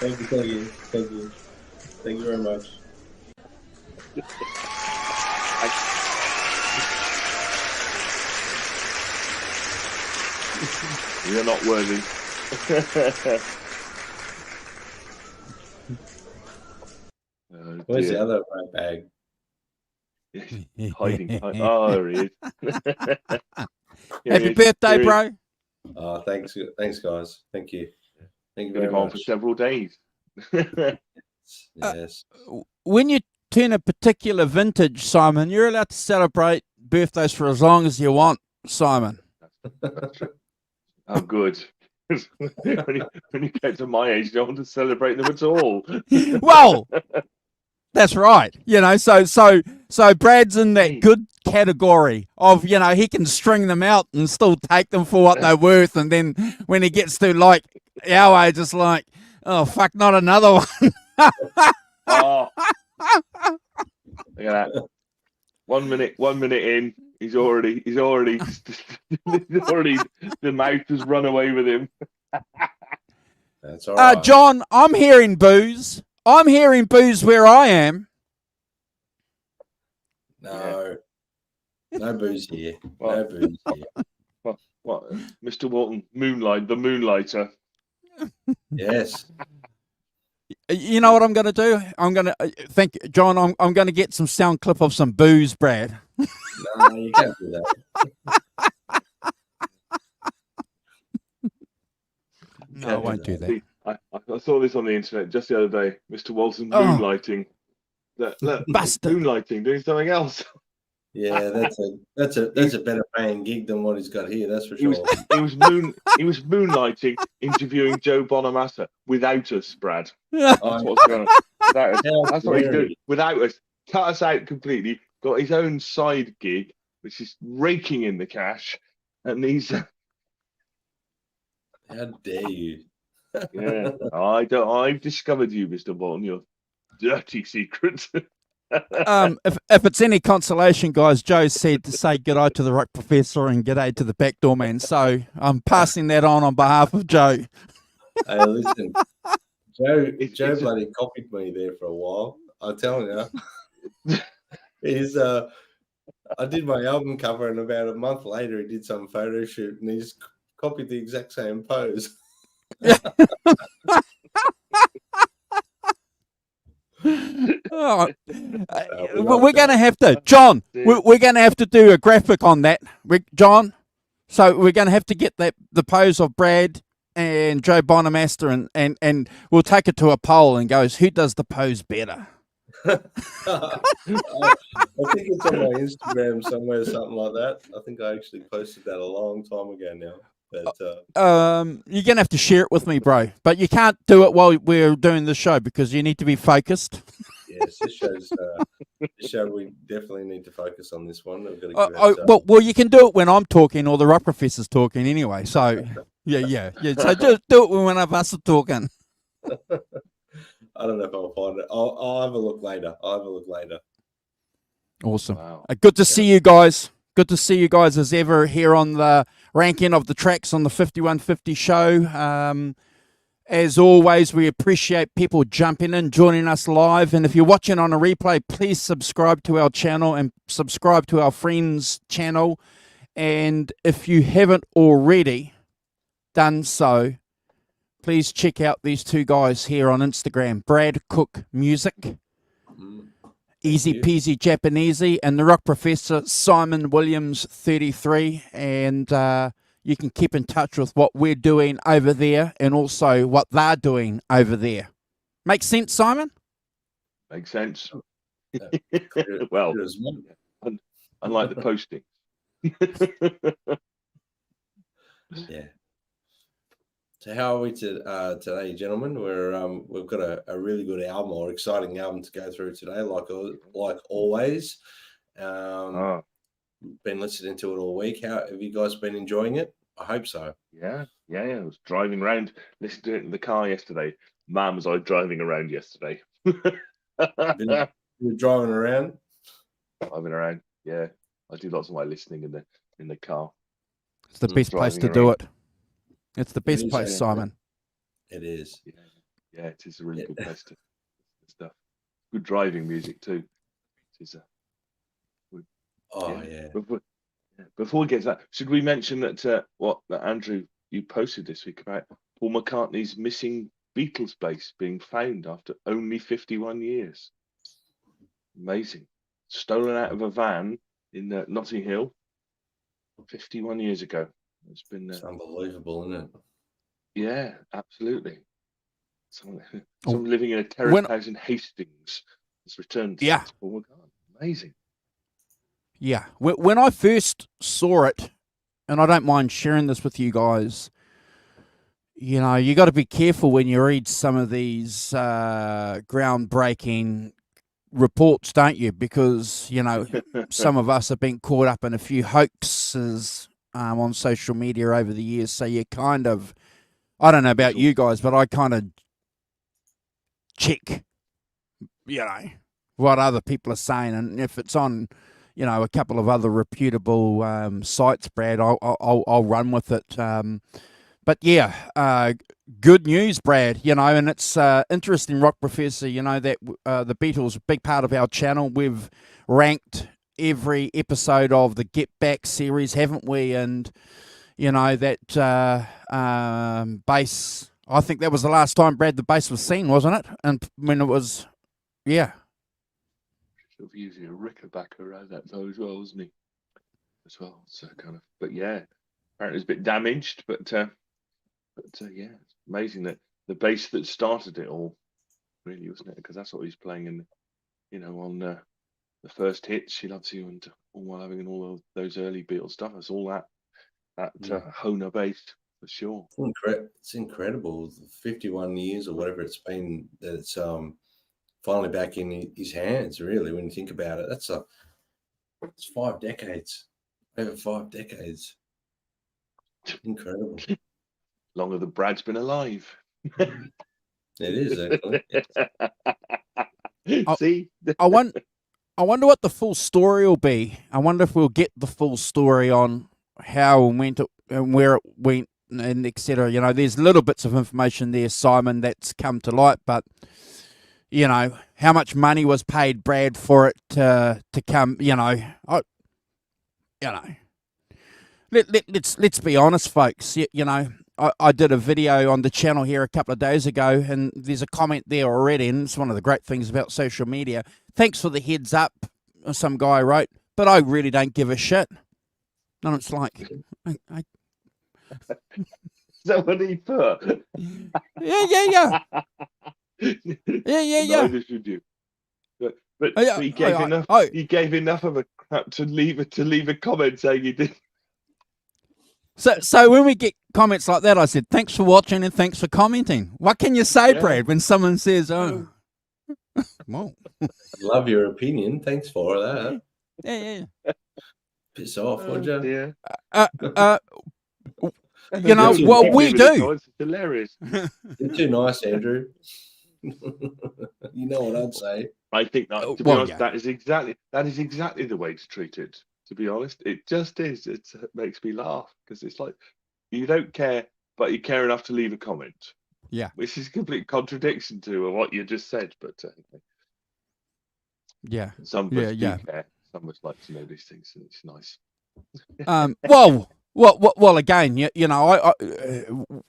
Thank you, thank you, thank you. Thank you very much. You're not worthy. Oh, Where's the dear. other right bag? Hiding. Oh, there he is. Here he Happy is. birthday, Here he is. bro. Oh, thanks, guys. Thank you. Thank you Been very home much. for several days. Yes. When you turn a particular vintage, Simon, you're allowed to celebrate birthdays for as long as you want, Simon. That's true. Oh, good. when you get to my age, you don't want to celebrate them at all. Well, that's right. So Brad's in that good category of, he can string them out and still take them for what they're worth. And then when he gets to like our age, it's like, oh fuck, not another one. Oh, look at that. 1 minute in, he's already the mouth has run away with him. That's all right. John, I'm hearing booze. I'm hearing booze where I am. No booze here. What? No booze here. What? Mr. Walton, the Moonlighter. Yes. You know what I'm going to do? I'm going to John. I'm going to get some sound clip of some booze, Brad. No, you can't do that. No, I won't do that. See, I saw this on the internet just the other day. Mr. Walton moonlighting. Look, Bastard. moonlighting, doing something else. Yeah, that's a better paying gig than what he's got here. That's for He sure. was moonlighting, interviewing Joe Bonamassa without us, Brad. That's what's going on. Without us. That's what he's doing. Without us, cut us out completely. Got his own side gig, which is raking in the cash, and he's. How dare you? Yeah, I've discovered you, Mr. Bolton. Your dirty secret. If it's any consolation, guys, Joe said to say g'day to the rock professor and g'day to the backdoor man. So I'm passing that on behalf of Joe. Hey, listen, Joe bloody copied me there for a while. I'm telling you, I did my album cover, and about a month later, he did some photo shoot, and he just copied the exact same pose. We're going to have to, John. We're going to have to do a graphic on that, John. So we're going to have to get the pose of Brad and Joe Bonamassa, and we'll take it to a poll and goes, who does the pose better? I think it's on my Instagram somewhere, something like that. I think I actually posted that a long time ago now. But you're gonna have to share it with me, bro. But you can't do it while we're doing the show because you need to be focused. Yes, this show we definitely need to focus on this one. We've got to give well, you can do it when I'm talking or the rock professor's talking anyway. So yeah. So just do it when one of us are talking. I don't know if I'll find it. I'll have a look later. Awesome. Wow. Good to see you guys. Good to see you guys as ever here on the Rankin of the Tracks on the 5150 show. As always, we appreciate people jumping in, joining us live. And if you're watching on a replay, please subscribe to our channel and subscribe to our friends' channel. And if you haven't already done so, please check out these two guys here on Instagram, Brad Cook Music. Easy peasy Japanesey, and the rock professor Simon Williams 33, and you can keep in touch with what we're doing over there and also what they're doing over there. Make sense, Simon? Makes sense. Well, unlike the posting. Yeah. So how are we today, gentlemen? We've got a really good album or exciting album to go through today, like always. Been listening to it all week. How have you guys been enjoying it? I hope so. Yeah. I was driving around, listening to it in the car yesterday. Man, was I driving around yesterday. You're driving around? Driving around, yeah. I do lots of my listening in the car. It's the best place to do it. It's the best place, yeah. Simon. It is. Yeah. Yeah, it is a really good place to stuff. Good driving music too. It is yeah. Before we get to that, should we mention that that Andrew, you posted this week about Paul McCartney's missing Beatles bass being found after only 51 years? Amazing. Stolen out of a van in Notting Hill 51 years ago. It's been It's unbelievable, isn't it? Yeah, absolutely. Someone Oh, living in a terraced house in Hastings has returned to Paul McCartney. Amazing. Yeah. When I first saw it, and I don't mind sharing this with you guys, you know, you got to be careful when you read some of these groundbreaking reports, don't you? Because, you know, some of us have been caught up in a few hoaxes on social media over the years. So you kind of, I don't know about you guys, but I kind of check, you know, what other people are saying. And if it's on, you know, a couple of other reputable sites, Brad, I'll run with it. But yeah, good news, Brad. You know, and it's interesting, Rock Professor. You know that the Beatles are a big part of our channel. We've ranked every episode of the Get Back series, haven't we? And you know that bass. I think that was the last time, Brad, the bass was seen, wasn't it? And when it was, yeah. Sort of using a Rickenbacker around that though as well, wasn't he? As well, so kind of. But yeah, apparently it's a bit damaged, but yeah, it's amazing that the bass that started it all, really, wasn't it? Because that's what he's playing in, you know, on the first hits, "She Loves You" and All While Having, and all of those early Beatles stuff. It's all that Hohner bass for sure. It's incredible. 51 years or whatever it's been that it's finally back in his hands. Really, when you think about it, it's 5 decades, over 5 decades. Incredible. Longer than Brad's been alive. It is actually. See, I wonder what the full story will be. I wonder if we'll get the full story on how and when and where it went and etc. You know, there's little bits of information there, Simon, that's come to light, but you know how much money was paid, Brad, for it to come. You know, let's be honest, folks. You know, I did a video on the channel here a couple of days ago, and there's a comment there already, and it's one of the great things about social media. Thanks for the heads up, some guy wrote, but I really don't give a shit. And it's like, is that what he put? yeah. Neither should you. But he gave enough. He gave enough of a crap to leave a comment saying he did. So when we get comments like that, I said, thanks for watching and thanks for commenting. What can you say, Brad, when someone says, oh, well. Love your opinion. Thanks for that. Yeah. Piss off, would you? Yeah. You know, well, we do. It's hilarious. You're too nice, Andrew. You know what I'd say. I think that, to be honest, that is exactly the way to treat it. To be honest, it just is. It makes me laugh because it's like you don't care, but you care enough to leave a comment. Yeah, which is a complete contradiction to what you just said. But yeah, some of us do care. Some of us like to know these things, and it's nice. Well, again, you know,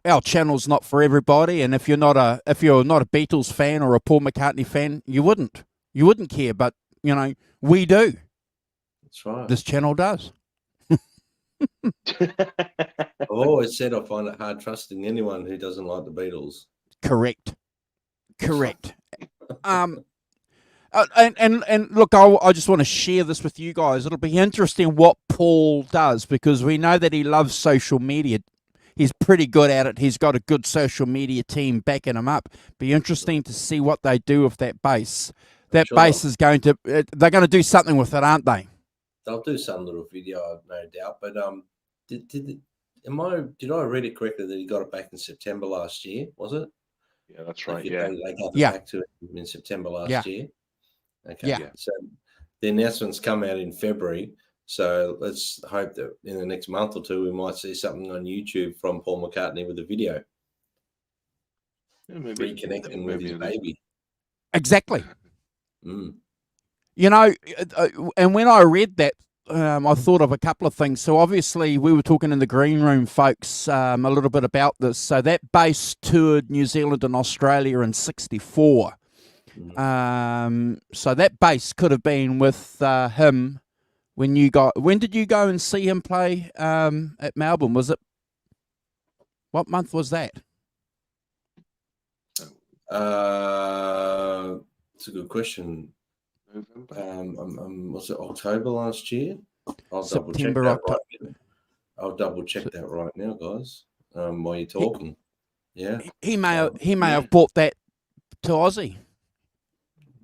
our channel's not for everybody, and if you're not a Beatles fan or a Paul McCartney fan, you wouldn't care. But you know, we do. That's right. This channel does. I've always said I find it hard trusting anyone who doesn't like the Beatles. Correct. And look, I just want to share this with you guys. It'll be interesting what Paul does because we know that he loves social media. He's pretty good at it. He's got a good social media team backing him up. Be interesting to see what they do with that bass. That bass is they're going to do something with it, aren't they? They'll do some little video, no doubt. But did I read it correctly that he got it back in September last year? Was it? Yeah, that's right. They got it back to him in September last year. Okay. Yeah. So the announcements come out in February. So let's hope that in the next month or two we might see something on YouTube from Paul McCartney with a video. maybe reconnecting with his baby. Exactly. Mm. You know, and when I read that, I thought of a couple of things. So obviously, we were talking in the green room, folks, a little bit about this. So that bass toured New Zealand and Australia in '64. So that bass could have been with him when you got. When did you go and see him play at Melbourne? Was it what month was that? It's a good question. Was it October last year? I'll September, double check that right now. I'll double check that right now, guys. While you're talking, he may have brought that to Aussie.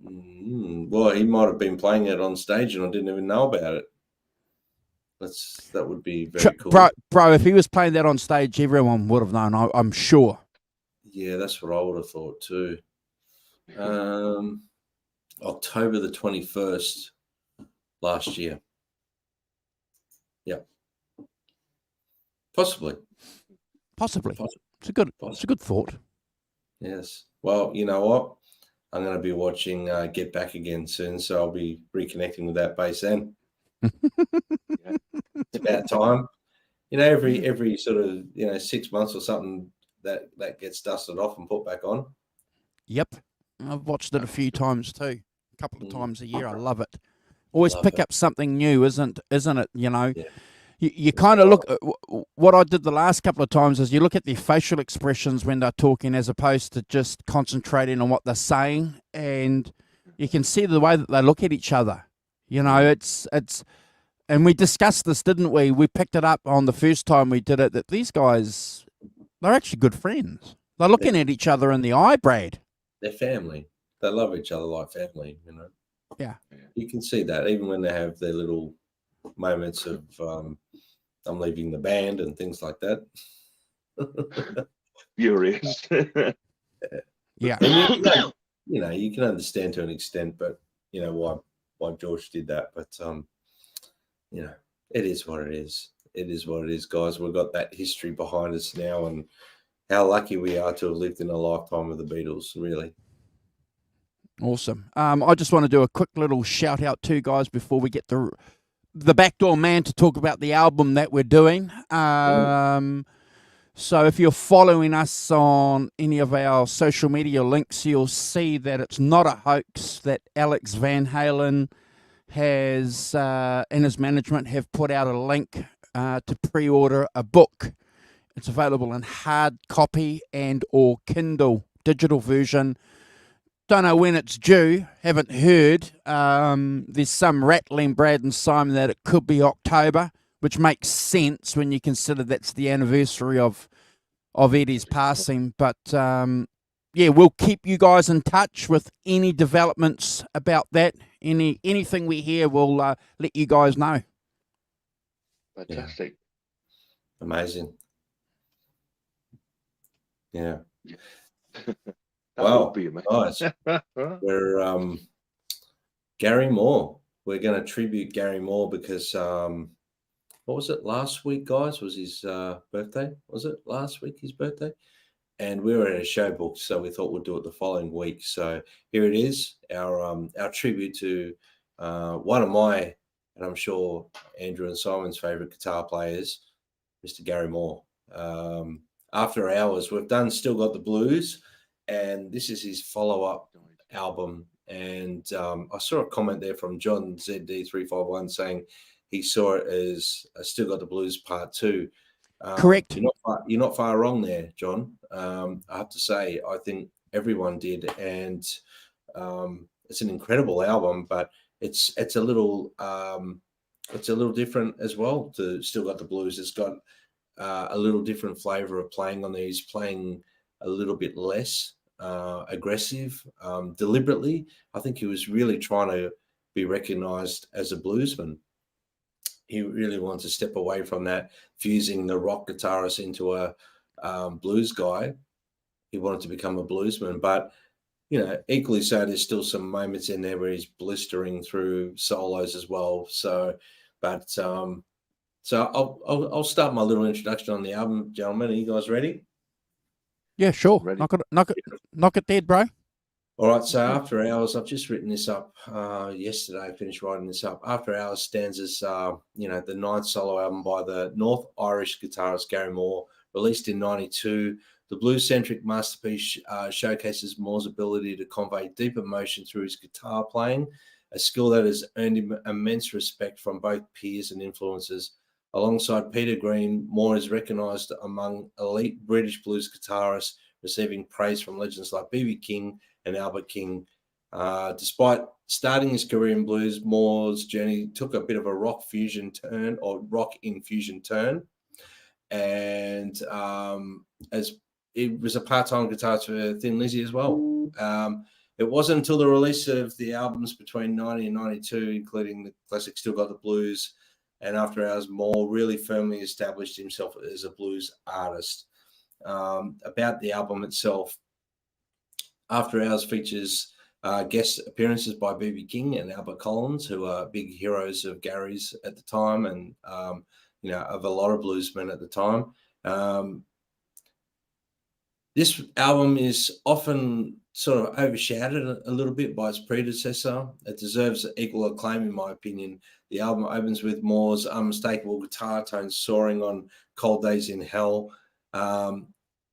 Well, he might have been playing it on stage, and I didn't even know about it. That would be very cool, bro. If he was playing that on stage, everyone would have known. I'm sure. Yeah, that's what I would have thought too. October the 21st last year. Yeah. Possibly. It's a good thought. Yes. Well, you know what? I'm going to be watching Get Back again soon, so I'll be reconnecting with that bass then. It's about time. You know, every sort of 6 months or something that gets dusted off and put back on. Yep. I've watched it a few times too. A couple of times a year. I love it. Always pick up something new, isn't it? You know, you kind of look at what I did the last couple of times is you look at their facial expressions when they're talking as opposed to just concentrating on what they're saying, and you can see the way that they look at each other. You know, it's and we discussed this, didn't we? We picked it up on the first time we did it that these guys, they're actually good friends. They're looking at each other in the eye, Brad. They're family. They love each other like family, you know. Yeah. You can see that even when they have their little moments of I'm leaving the band and things like that. Furious. Yeah. You can understand to an extent, but you know why George did that. But it is what it is. It is what it is, guys. We've got that history behind us now, and how lucky we are to have lived in a lifetime of the Beatles, really. Awesome. I just want to do a quick little shout out too, guys, before we get the backdoor man to talk about the album that we're doing. So if you're following us on any of our social media links, you'll see that it's not a hoax, that Alex Van Halen has and his management have put out a link to pre-order a book. It's available in hard copy and or Kindle digital version. Don't know when it's due. Haven't heard. There's some rattling, Brad and Simon, that it could be October, which makes sense when you consider that's the anniversary of Eddie's passing. But we'll keep you guys in touch with any developments about that. Anything we hear, we'll let you guys know. Fantastic. Yeah. Amazing. Yeah. Well, guys, we're Gary Moore. We're going to tribute Gary Moore because what was it last week, guys? Was his birthday? Was it last week his birthday? And we were in a show booked, so we thought we'd do it the following week. So here it is, our tribute to one of my, and I'm sure Andrew and Simon's favorite guitar players, Mr. Gary Moore. After Hours, we've done Still Got the Blues, and this is his follow-up album. And I saw a comment there from John ZD351 saying he saw it as Still Got the Blues Part 2. Correct. You're not far wrong there, John. I have to say, I think everyone did, and it's an incredible album. But it's a little different as well. To Still Got the Blues, it's got a little different flavor of playing on there. He's playing a little bit less aggressive, deliberately. I think he was really trying to be recognized as a bluesman. He really wanted to step away from that, fusing the rock guitarist into a blues guy. He wanted to become a bluesman, but equally so, there's still some moments in there where he's blistering through solos as well. So I'll start my little introduction on the album, gentlemen. Are you guys ready? Yeah, sure. Ready? Knock it dead, bro. All right, so After Hours, I've just written this up yesterday, finished writing this up. After Hours stands as, the ninth solo album by the North Irish guitarist Gary Moore, released in 92. The blues-centric masterpiece showcases Moore's ability to convey deep emotion through his guitar playing, a skill that has earned him immense respect from both peers and influencers. Alongside Peter Green, Moore is recognised among elite British blues guitarists, receiving praise from legends like B.B. King and Albert King. Despite starting his career in blues, Moore's journey took a bit of a rock infusion turn, and as it was a part-time guitarist for Thin Lizzy as well. It wasn't until the release of the albums between 90 and 92, including the classic Still Got the Blues and After Hours, Moore really firmly established himself as a blues artist. About the album itself, After Hours features guest appearances by B.B. King and Albert Collins, who are big heroes of Gary's at the time, and of a lot of bluesmen at the time. This album is often sort of overshadowed a little bit by its predecessor. It deserves equal acclaim, in my opinion. The album opens with Moore's unmistakable guitar tones soaring on Cold Days in Hell,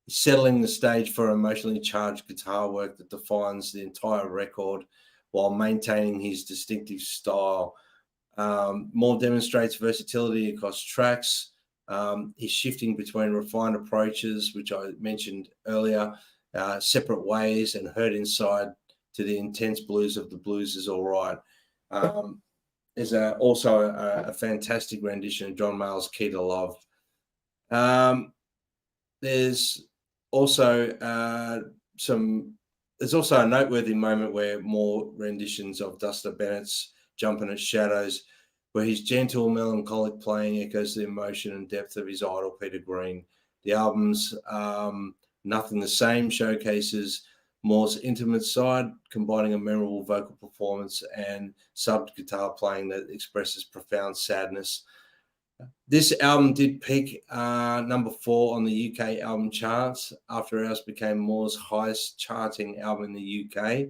settling the stage for emotionally charged guitar work that defines the entire record while maintaining his distinctive style. Moore demonstrates versatility across tracks. He's shifting between refined approaches, which I mentioned earlier, separate ways, and Hurt Inside, to the intense blues of The Blues Is All Right. There's also a fantastic rendition of John Mayall's Key to Love. There's also a noteworthy moment where Moore renditions of Duster Bennett's Jumpin' at Shadows, where his gentle, melancholic playing echoes the emotion and depth of his idol, Peter Green. The album's Nothing the Same showcases Moore's intimate side, combining a memorable vocal performance and subbed guitar playing that expresses profound sadness. This album did peak number 4 on the UK album charts. After Hours became Moore's highest charting album in the UK.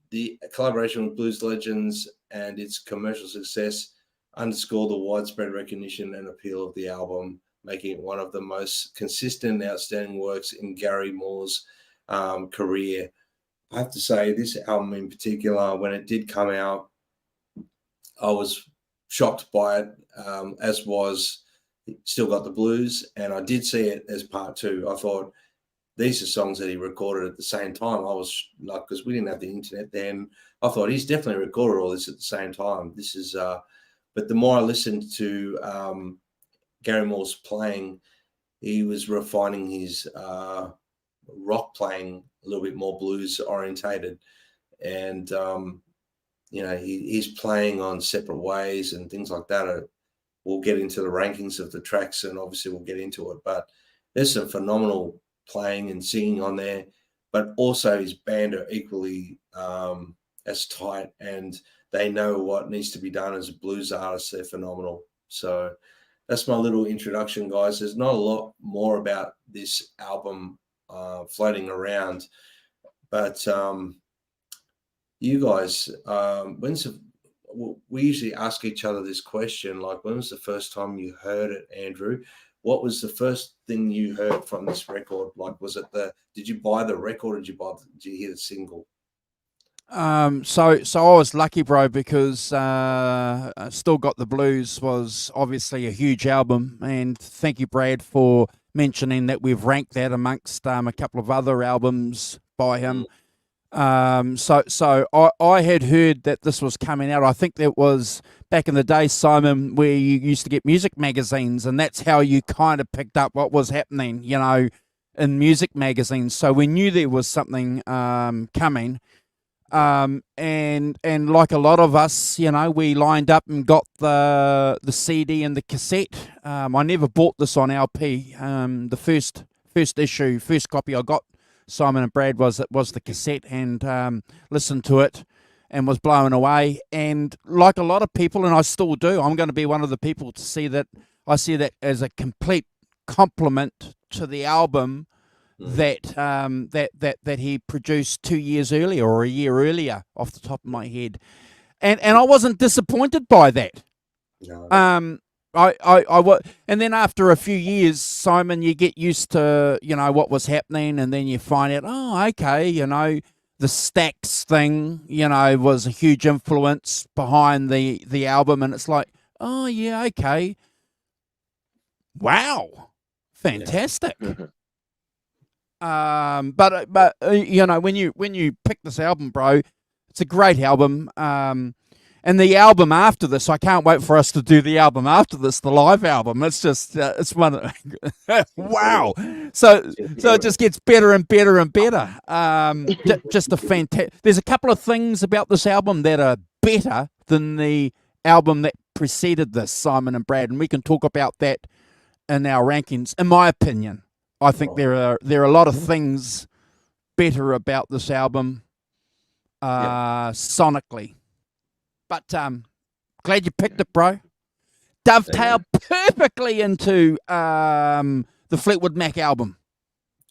The collaboration with blues legends and its commercial success underscore the widespread recognition and appeal of the album, making it one of the most consistent and outstanding works in Gary Moore's career. I have to say, this album in particular, when it did come out, I was shocked by it, as was Still Got the Blues, and I did see it as part 2. I thought, these are songs that he recorded at the same time. I was like, because we didn't have the internet then, I thought he's definitely recorded all this at the same time. This is, but the more I listened to Gary Moore's playing, he was refining his rock playing a little bit more blues orientated, and he's playing on Separate Ways and things like that. We'll get into the rankings of the tracks, and obviously we'll get into it. But there's some phenomenal playing and singing on there, but also his band are equally as tight, and they know what needs to be done as a blues artist. They're phenomenal. So that's my little introduction, guys. There's not a lot more about this album floating around, but you guys, we usually ask each other this question, like, when was the first time you heard it, Andrew? What was the first thing you heard from this record? Like, was it did you buy the record, or did you hear the single? So I was lucky, bro, because Still Got the Blues was obviously a huge album, and thank you, Brad, for mentioning that we've ranked that amongst a couple of other albums by him. So I had heard that this was coming out. I think that was back in the day, Simon, where you used to get music magazines, and that's how you kind of picked up what was happening, in music magazines. So we knew there was something coming. And like a lot of us, we lined up and got the CD and the cassette. I never bought this on LP. The first issue, first copy I got, Simon and Brad, was the cassette, and listened to it and was blown away. And like a lot of people, and I still do, I'm going to be one of the people to see that. I see that as a complete compliment to the album, that he produced 2 years earlier or a year earlier, off the top of my head, and I wasn't disappointed by that. No. And then after a few years, Simon, you get used to, what was happening, and then you find out, oh, okay, the Stax thing, was a huge influence behind the album, and it's like, oh yeah, okay, wow, fantastic. Yeah. But when you pick this album, bro, it's a great album. And the album after this, I can't wait for us to do the album after this, the live album. It's just, it's one. Wow. So it just gets better and better and better. Just a fantastic. There's a couple of things about this album that are better than the album that preceded this, Simon and Brad, and we can talk about that in our rankings. In my opinion, I think there are a lot of things better about this album, sonically. But glad you picked it, bro. Dovetailed perfectly into the Fleetwood Mac album.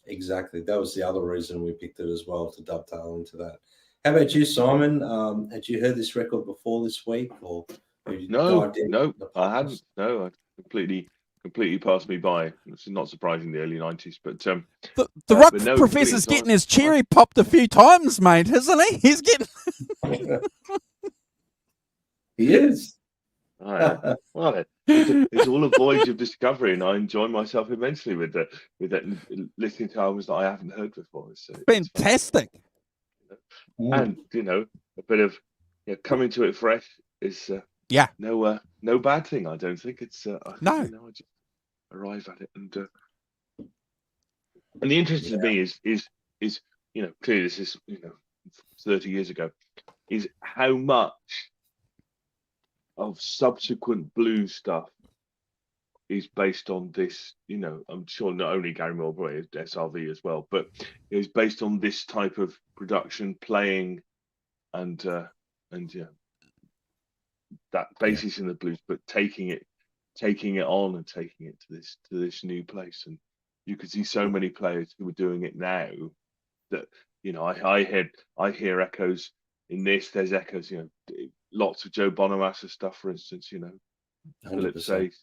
Exactly. That was the other reason we picked it as well, to dovetail into that. How about you, Simon? Had you heard this record before this week, or have you dived in? No, I hadn't. No, I completely passed me by. It's not surprising, the early 90s, but the rock professor's getting his cherry popped a few times, mate, isn't he? He's getting. He is. Well, it's all a voyage of discovery, and I enjoy myself immensely with that, listening to albums that I haven't heard before. So fantastic. And a bit of coming to it fresh is no bad thing. I don't think it's no. I just arrive at it, and the interest to me is clearly this is 30 years ago, is how much of subsequent blues stuff is based on this. I'm sure not only Gary Moore, but SRV as well, but it was based on this type of production, playing, and that basis in the blues, but taking it on and taking it to this new place. And you could see so many players who were doing it now that I hear echoes in this. There's echoes, lots of Joe Bonamassa stuff, for instance. Philip Sace,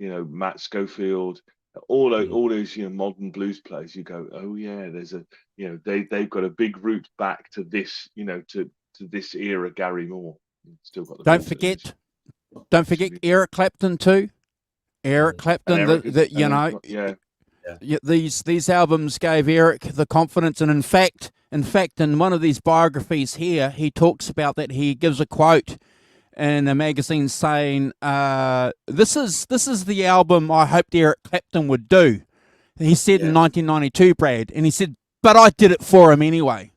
Matt Schofield, all those modern blues players. You go, oh yeah, there's a they've got a big root back to this to this era. Gary Moore still got. Don't forget Eric Clapton too. Eric Clapton, these albums gave Eric the confidence, and in fact, in one of these biographies here, he talks about that. He gives a quote in a magazine saying, "This is the album I hoped Eric Clapton would do." He said in 1992, Brad, and he said, "But I did it for him anyway."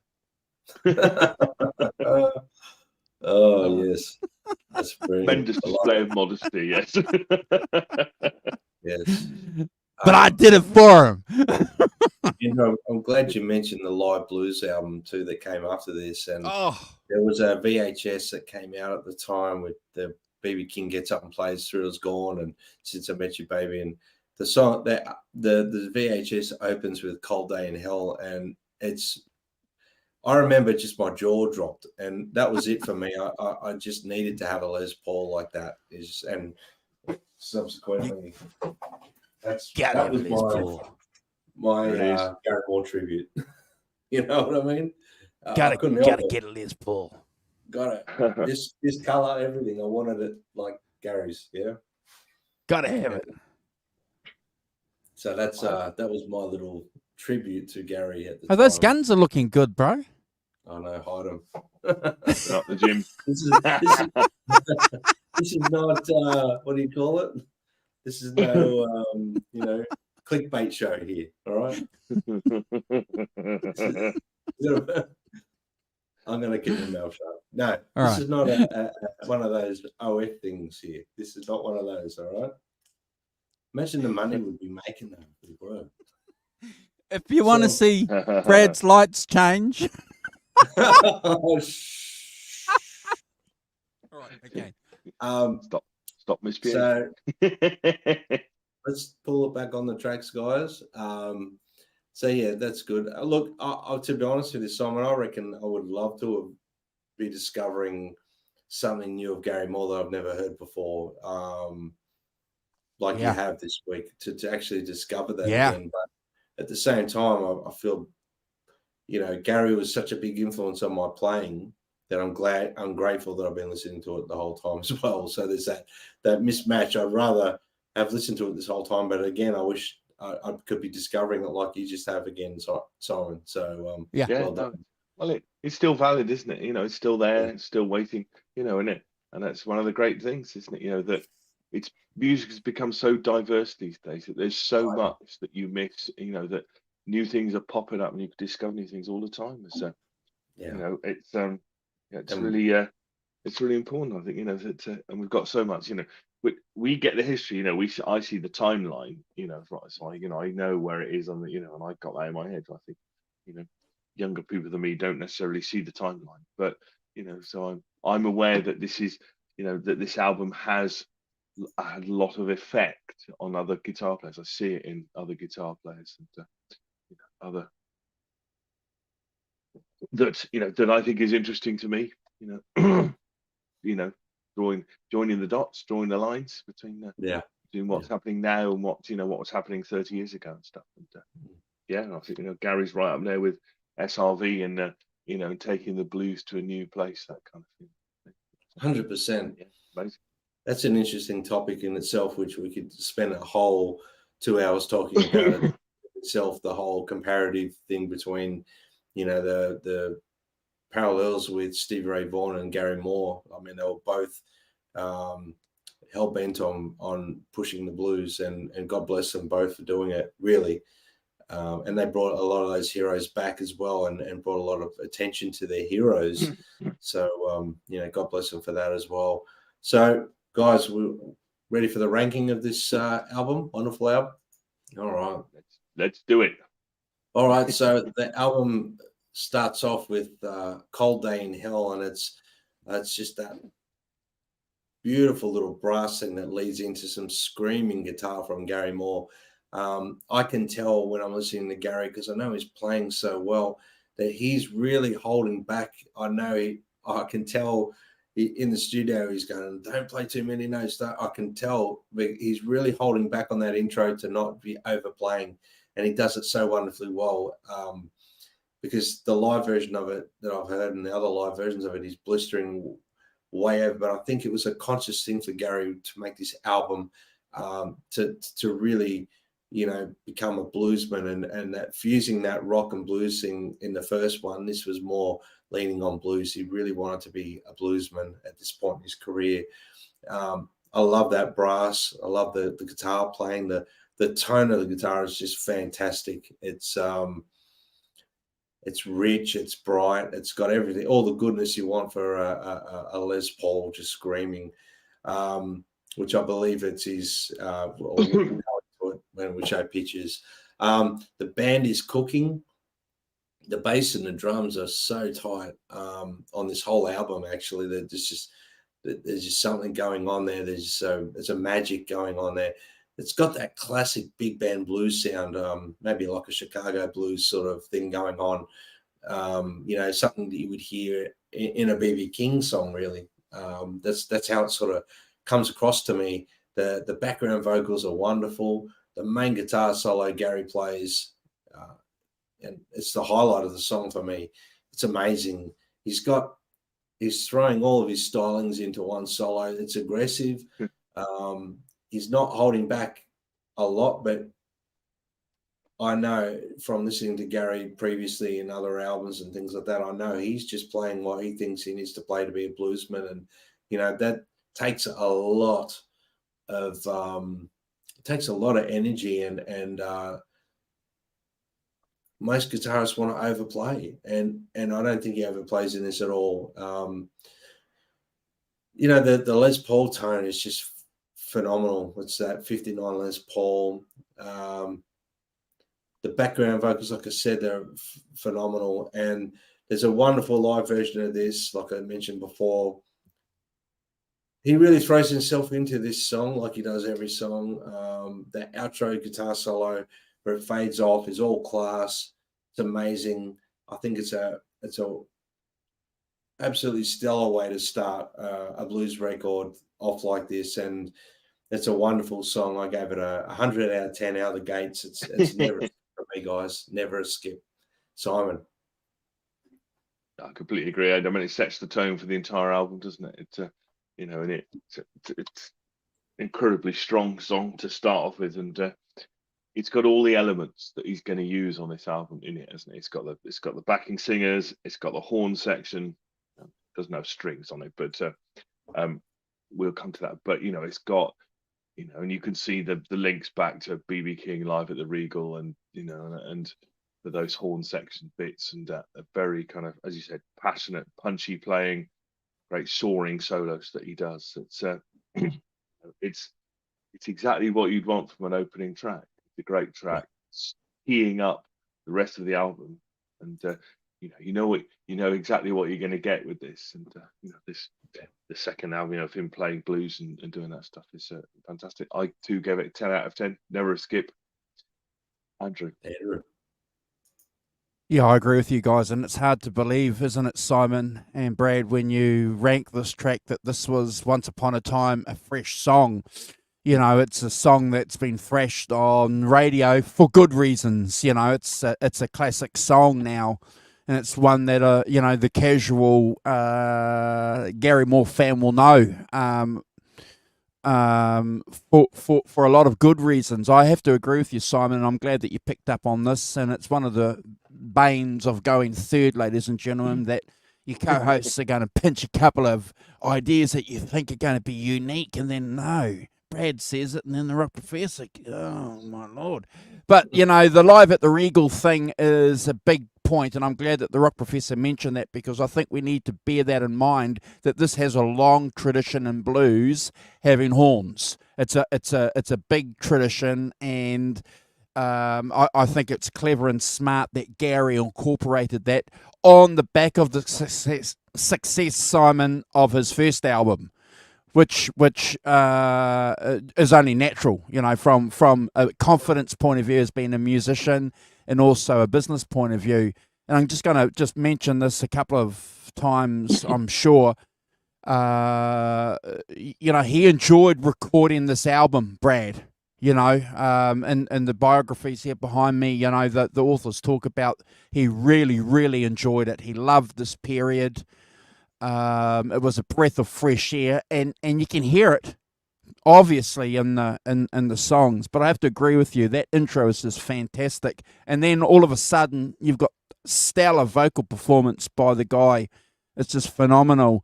Oh yes, that's brilliant. Tremendous display of modesty. Yes. Yes. But I did it for him. I'm glad you mentioned the live blues album too that came after this, and there was a VHS that came out at the time with the B.B. King Gets Up and Plays Thriller's Gone and Since I Met You Baby, and the song that the VHS opens with Cold Day in Hell, and I remember just my jaw dropped, and that was it for me. I just needed to have a Les Paul like that, and subsequently. That was my Gary Moore tribute. You know what I mean? Gotta get a Les Paul. Got it. This color, everything. I wanted it like Gary's. Yeah. Gotta have it. So that's that was my little tribute to Gary at the time. Those guns are looking good, bro. I know, hide them. Not the gym. This is not what do you call it? This is no clickbait show here. All right. I'm gonna keep my mouth shut. No, this is not one of those OF things here. This is not one of those. All right. Imagine the money we'd be making though, bro. If you want to see Brad's lights change. All right. Okay. Stop misbehaving. So let's pull it back on the tracks, guys. So yeah, that's good. Look, to be honest with you, Simon, I reckon I would love to be discovering something new of Gary Moore that I've never heard before, like you have this week, to actually discover that again. But at the same time, I feel, Gary was such a big influence on my playing that I'm grateful that I've been listening to it the whole time as well. So there's that mismatch. I'd rather have listened to it this whole time, but again, I wish I could be discovering it like you just have again, Simon. So well done. Well, it's still valid, isn't it? It's still there, it's still waiting, isn't it? And that's one of the great things, isn't it? That music has become so diverse these days that there's so much that you miss, that new things are popping up and you can discover new things all the time. So, it's really important, I think, that, and we've got so much, we get the history, I see the timeline, so I know where it is on the, and I got that in my head. I think, younger people than me don't necessarily see the timeline, but so I'm aware that this is, that this album has had a lot of effect on other guitar players. I see it in other guitar players and other that I think is interesting to me. Joining the dots, drawing the lines between what's happening now and what was happening 30 years ago and stuff. And I think Gary's right up there with SRV and taking the blues to a new place, that kind of thing. 100%. Yeah, amazing. That's an interesting topic in itself, which we could spend a whole 2 hours talking about it itself. The whole comparative thing between, the parallels with Stevie Ray Vaughan and Gary Moore. I mean, they were both hell bent on pushing the blues, and God bless them both for doing it, really. And they brought a lot of those heroes back as well, and brought a lot of attention to their heroes. So, God bless them for that as well. So, guys, we're ready for the ranking of this album, wonderful album. All right, let's do it. All right, so the album starts off with Cold Day in Hell, and it's just that beautiful little brass thing that leads into some screaming guitar from Gary Moore. I can tell when I'm listening to Gary, because I know he's playing so well, that he's really holding back. I can tell in the studio he's going, don't play too many notes. I can tell, but he's really holding back on that intro to not be overplaying, and he does it so wonderfully well. Because the live version of it that I've heard and the other live versions of it is blistering way over. But I think it was a conscious thing for Gary to make this album to really, become a bluesman, and that fusing that rock and blues thing in the first one. This was more leaning on blues. He really wanted to be a bluesman at this point in his career. I love that brass. I love the guitar playing. The tone of the guitar is just fantastic. It's rich, it's bright, it's got everything, all the goodness you want for a Les Paul just screaming, which I believe it's his, when we show pictures. The band is cooking. The bass and the drums are so tight on this whole album, actually. There's just something going on there. There's a magic going on there. It's got that classic big band blues sound, maybe like a Chicago blues sort of thing going on. Something that you would hear in a B.B. King song, really. That's how it sort of comes across to me. The background vocals are wonderful. The main guitar solo Gary plays, and it's the highlight of the song for me. It's amazing. He's throwing all of his stylings into one solo. It's aggressive. He's not holding back a lot, but I know from listening to Gary previously in other albums and things like that, I know he's just playing what he thinks he needs to play to be a bluesman. And, that takes a lot of energy, and most guitarists want to overplay. And I don't think he overplays in this at all. The Les Paul tone is just phenomenal. It's that 59 Les Paul. The background vocals, like I said, they're phenomenal. And there's a wonderful live version of this, like I mentioned before. He really throws himself into this song like he does every song. The outro guitar solo where it fades off is all class. It's amazing. I think it's a absolutely stellar way to start a blues record off like this, and it's a wonderful song. I gave it 100 out of 10 out of the gates. It's never a skip for me, guys. Never a skip. Simon. I completely agree. I mean, it sets the tone for the entire album, doesn't it? It's and it's incredibly strong song to start off with, and it's got all the elements that he's going to use on this album in it, hasn't it? It's got the backing singers, it's got the horn section. It doesn't have strings on it, but we'll come to that. But it's got and you can see the links back to BB King live at the Regal, and and for those horn section bits, and a very kind of, as you said, passionate, punchy playing, great soaring solos that he does. It's exactly what you'd want from an opening track. It's a great track, teeing up the rest of the album, and you know exactly what you're going to get with this, and the second album of him playing blues and doing that stuff is fantastic. I too gave it a 10 out of 10. Never a skip. Andrew. Yeah, I agree with you guys, and it's hard to believe, isn't it, Simon and Brad, when you rank this track, that this was once upon a time a fresh song. It's a song that's been thrashed on radio for good reasons. It's a classic song now, and it's one that the casual Gary Moore fan will know for a lot of good reasons. I have to agree with you, Simon, and I'm glad that you picked up on this. And it's one of the banes of going third, ladies and gentlemen, that your co-hosts are going to pinch a couple of ideas that you think are going to be unique, and then no, Brad says it, and then the Rock Professor, oh my Lord. But the live at the Regal thing is a big point, and I'm glad that the Rock Professor mentioned that, because I think we need to bear that in mind, that this has a long tradition in blues having horns. It's a big tradition, and I think it's clever and smart that Gary incorporated that on the back of the success, Simon, of his first album, which is only natural, from a confidence point of view as being a musician, and also a business point of view. And I'm just going to mention this a couple of times, I'm sure. He enjoyed recording this album, Brad. And the biographies here behind me, the authors talk about he really, really enjoyed it. He loved this period. It was a breath of fresh air, and you can hear it obviously in the songs. But I have to agree with you, that intro is just fantastic. And then all of a sudden you've got stellar vocal performance by the guy. It's just phenomenal.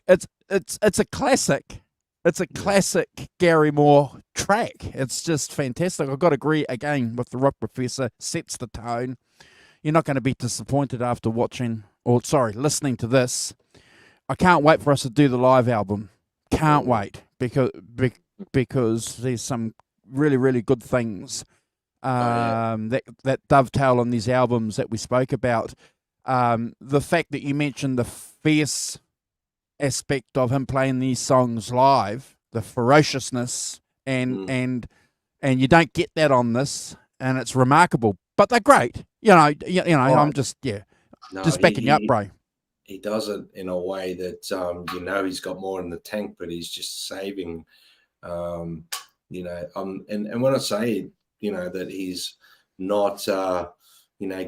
It's a classic. It's a classic Gary Moore track. It's just fantastic. I've got to agree again with the Rock Professor. Sets the tone. You're not going to be disappointed after listening to this. I can't wait for us to do the live album. Can't wait, because there's some really, really good things that dovetail on these albums that we spoke about. The fact that you mentioned the fierce aspect of him playing these songs live, the ferociousness, and you don't get that on this, and it's remarkable. But they're great. I'm just backing you up, bro. He does it in a way that he's got more in the tank, but he's just saving. And when I say that he's not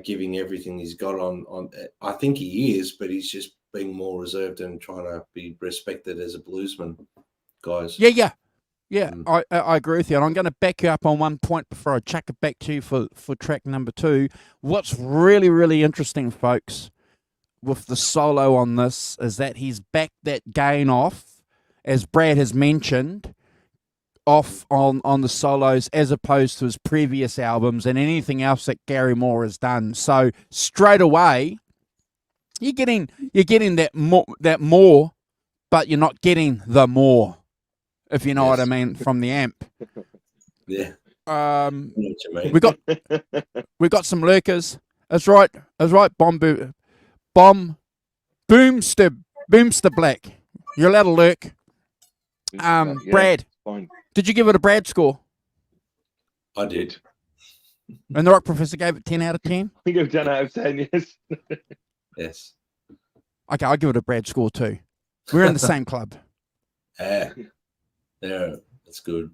giving everything he's got on, I think he is, but he's just being more reserved and trying to be respected as a bluesman, guys. Yeah. I agree with you, and I'm going to back you up on one point before I chuck it back to you for track number 2. What's really, really interesting, folks, with the solo on this is that he's backed that gain off, as Brad has mentioned, off on the solos, as opposed to his previous albums and anything else that Gary Moore has done. So straight away, you're getting that more, but you're not getting the more, if you know what I mean, from the amp. Yeah. We got some lurkers. That's right. Boomster Black. You're allowed to lurk. Brad, fine. Did you give it a Brad score? I did. And the Rock Professor gave it 10 out of 10? I give it 10 out of 10, yes. Yes. Okay, I'll give it a Brad score too. We're in the same club. Yeah. That's good.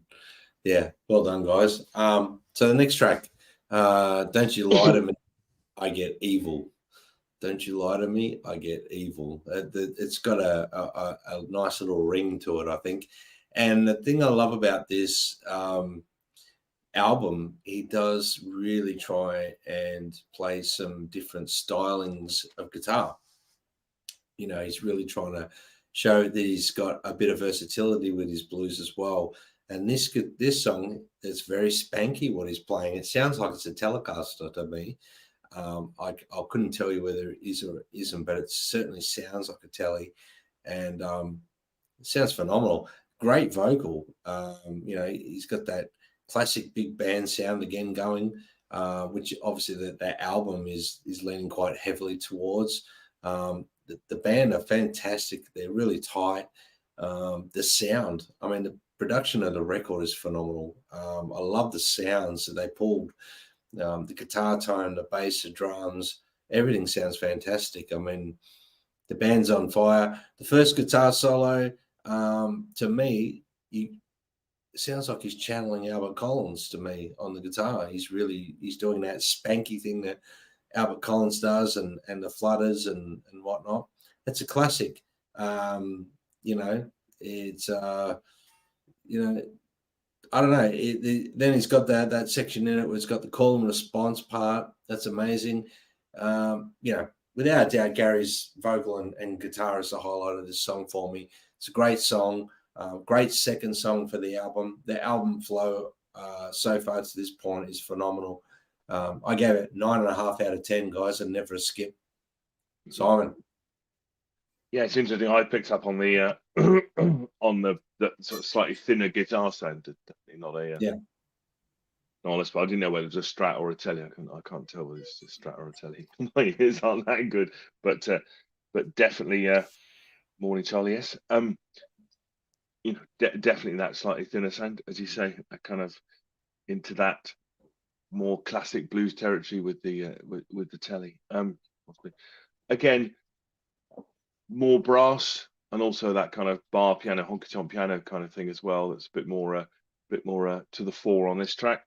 Yeah, well done, guys. So the next track, Don't You Lie to Me, I Get Evil. Don't You Lie to Me, I Get Evil. It's got a nice little ring to it, I think. And the thing I love about this album, he does really try and play some different stylings of guitar. You know, he's really trying to show that he's got a bit of versatility with his blues as well. And this song, it's very spanky what he's playing. It sounds like it's a Telecaster to me. I couldn't tell you whether it is or it isn't, but it certainly sounds like a Tele, and it sounds phenomenal. Great vocal. You know, he's got that classic big band sound again going, which obviously that album is leaning quite heavily towards. The band are fantastic. They're really tight. The sound, I mean, the production of the record is phenomenal. I love the sounds that they pulled. The guitar tone, the bass, the drums, everything sounds fantastic. I mean, the band's on fire. The first guitar solo, to me, it sounds like he's channeling Albert Collins to me on the guitar. He's doing that spanky thing that Albert Collins does, and the flutters and whatnot. It's a classic. You know, it's you know, I don't know. Then he's got that section in it where it's got the call and response part. That's amazing. You know, without a doubt, Gary's vocal and guitar is the highlight of this song for me. It's a great song. Great second song for the album. The album flow so far to this point is phenomenal. I gave it 9.5 out of 10, guys, and never a skip. Simon. Yeah, it's interesting. I picked up on the on the sort of slightly thinner guitar sound. Definitely not a honest, but I didn't know whether it was a Strat or a Tele. I can't tell whether it's a Strat or a Tele. My ears aren't that good, but definitely Morning Charlie. Yes, you know, definitely that slightly thinner sound, as you say, kind of into that more classic blues territory with the Tele. Again, more brass, and also that kind of bar piano, honky tonk piano kind of thing as well. That's a bit more to the fore on this track.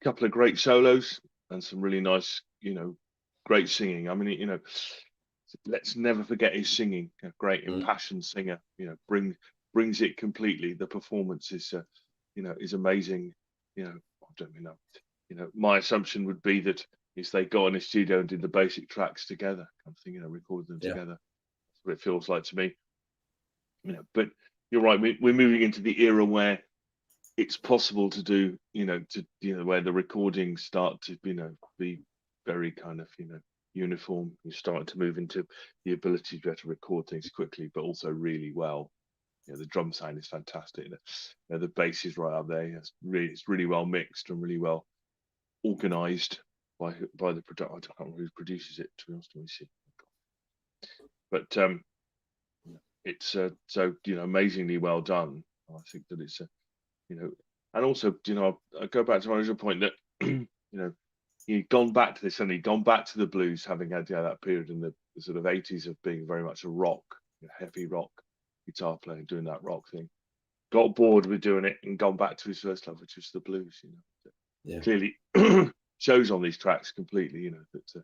A couple of great solos and some really nice, you know, great singing. I mean, you know, let's never forget his singing. A great impassioned singer. You know, brings it completely. The performance is, you know, is amazing. You know, I don't know. You know, my assumption would be that is they got in a studio and did the basic tracks together, kind of thing, you know, recorded them together. That's what it feels like to me. You know, but you're right. We're moving into the era where it's possible to do, you know, where the recordings start to, you know, be very kind of, you know, uniform. You start to move into the ability to be able to record things quickly, but also really well. You know, the drum sound is fantastic. You know, the bass is right up there. It's really well mixed and really well organized by the producer. I don't know who produces it, to be honest. Let me see. But it's so, you know, amazingly well done. I think that it's you know, and also, you know, I go back to my original point that you know, he'd gone back to this, and he'd gone back to the blues, having had that period in the sort of 80s of being very much a rock, you know, heavy rock guitar player, doing that rock thing. Got bored with doing it and gone back to his first love, which was the blues. You know, clearly shows on these tracks completely. You know that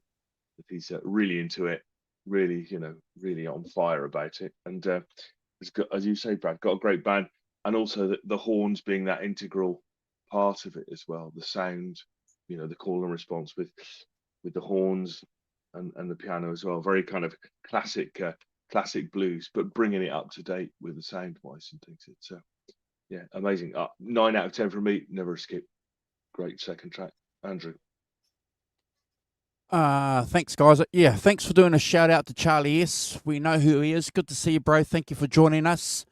he's really into it, really, you know, really on fire about it. And it's got, as you say, Brad, got a great band, and also the horns being that integral part of it as well. The sound, you know, the call and response with the horns and the piano as well. Very kind of classic blues, but bringing it up to date with the sound wise and things. It's yeah, amazing. 9 out of 10 from me. Never a skip. Great second track, Andrew. Thanks, guys. Yeah, thanks for doing a shout out to Charlie S. We know who he is. Good to see you, bro. Thank you for joining us.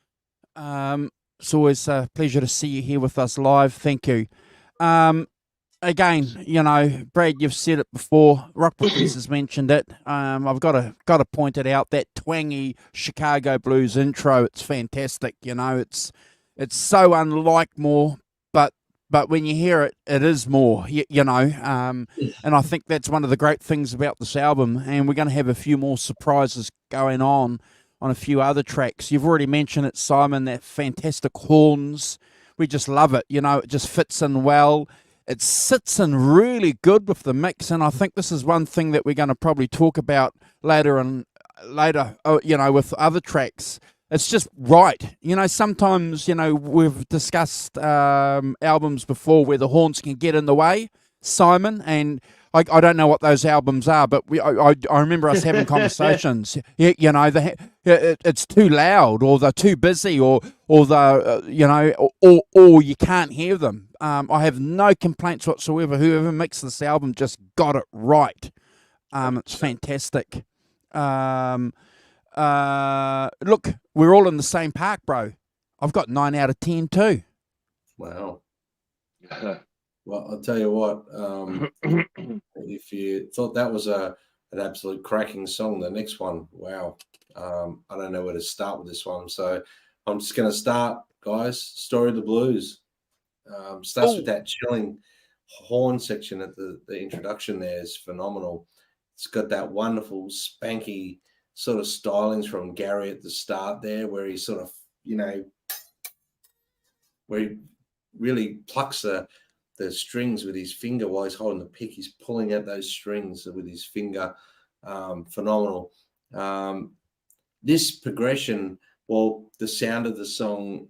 It's always a pleasure to see you here with us live. Thank you. Again, you know, Brad, you've said it before. Rock Professor's mentioned it. I've got to point it out. That twangy Chicago blues intro. It's fantastic. You know, it's so unlike Moore, but but when you hear it, it is more, you know. And I think that's one of the great things about this album. And we're going to have a few more surprises going on a few other tracks. You've already mentioned it, Simon, that fantastic horns. We just love it. You know, it just fits in well. It sits in really good with the mix. And I think this is one thing that we're going to probably talk about later, you know, with other tracks. It's just right. You know, sometimes, you know, we've discussed albums before where the horns can get in the way, Simon, and I don't know what those albums are, but I remember us having conversations. You know, it's too loud, or they're too busy, or they're, you know, or you can't hear them. I have no complaints whatsoever. Whoever mixed this album just got it right. It's fantastic. Look, we're all in the same park, bro. I've got 9 out of 10 too. Wow. Well, I'll tell you what. If you thought that was an absolute cracking song, the next one, wow. I don't know where to start with this one, so I'm just going to start, guys. Story of the Blues. Starts with that chilling horn section at the introduction. There is phenomenal. It's got that wonderful spanky sort of stylings from Gary at the start there, where he sort of, you know, where he really plucks the strings with his finger while he's holding the pick. He's pulling at those strings with his finger. Phenomenal. This progression, well, the sound of the song,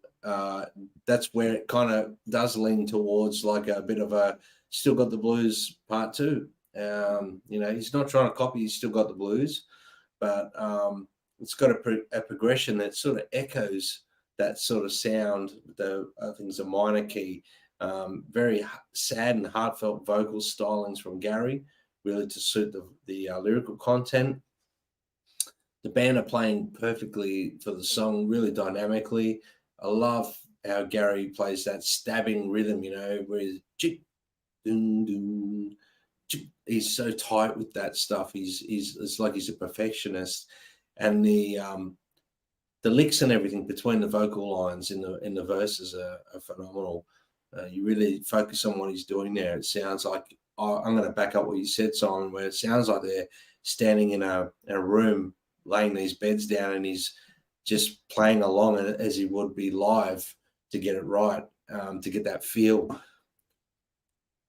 that's where it kind of does lean towards like a bit of a Still Got the Blues part 2. You know, he's not trying to copy Still Got the Blues, but it's got a progression that sort of echoes that sort of sound. I think it's a minor key. Very sad and heartfelt vocal stylings from Gary, really to suit the lyrical content. The band are playing perfectly for the song, really dynamically. I love how Gary plays that stabbing rhythm, you know, where he's chick, dun, dun, chick. He's so tight with that stuff. It's like he's a perfectionist, and the licks and everything between the vocal lines in the verses are phenomenal. You really focus on what he's doing there. It sounds like, I'm going to back up what you said, Simon, where it sounds like they're standing in a room, laying these beds down, and he's just playing along as he would be live to get it right, to get that feel.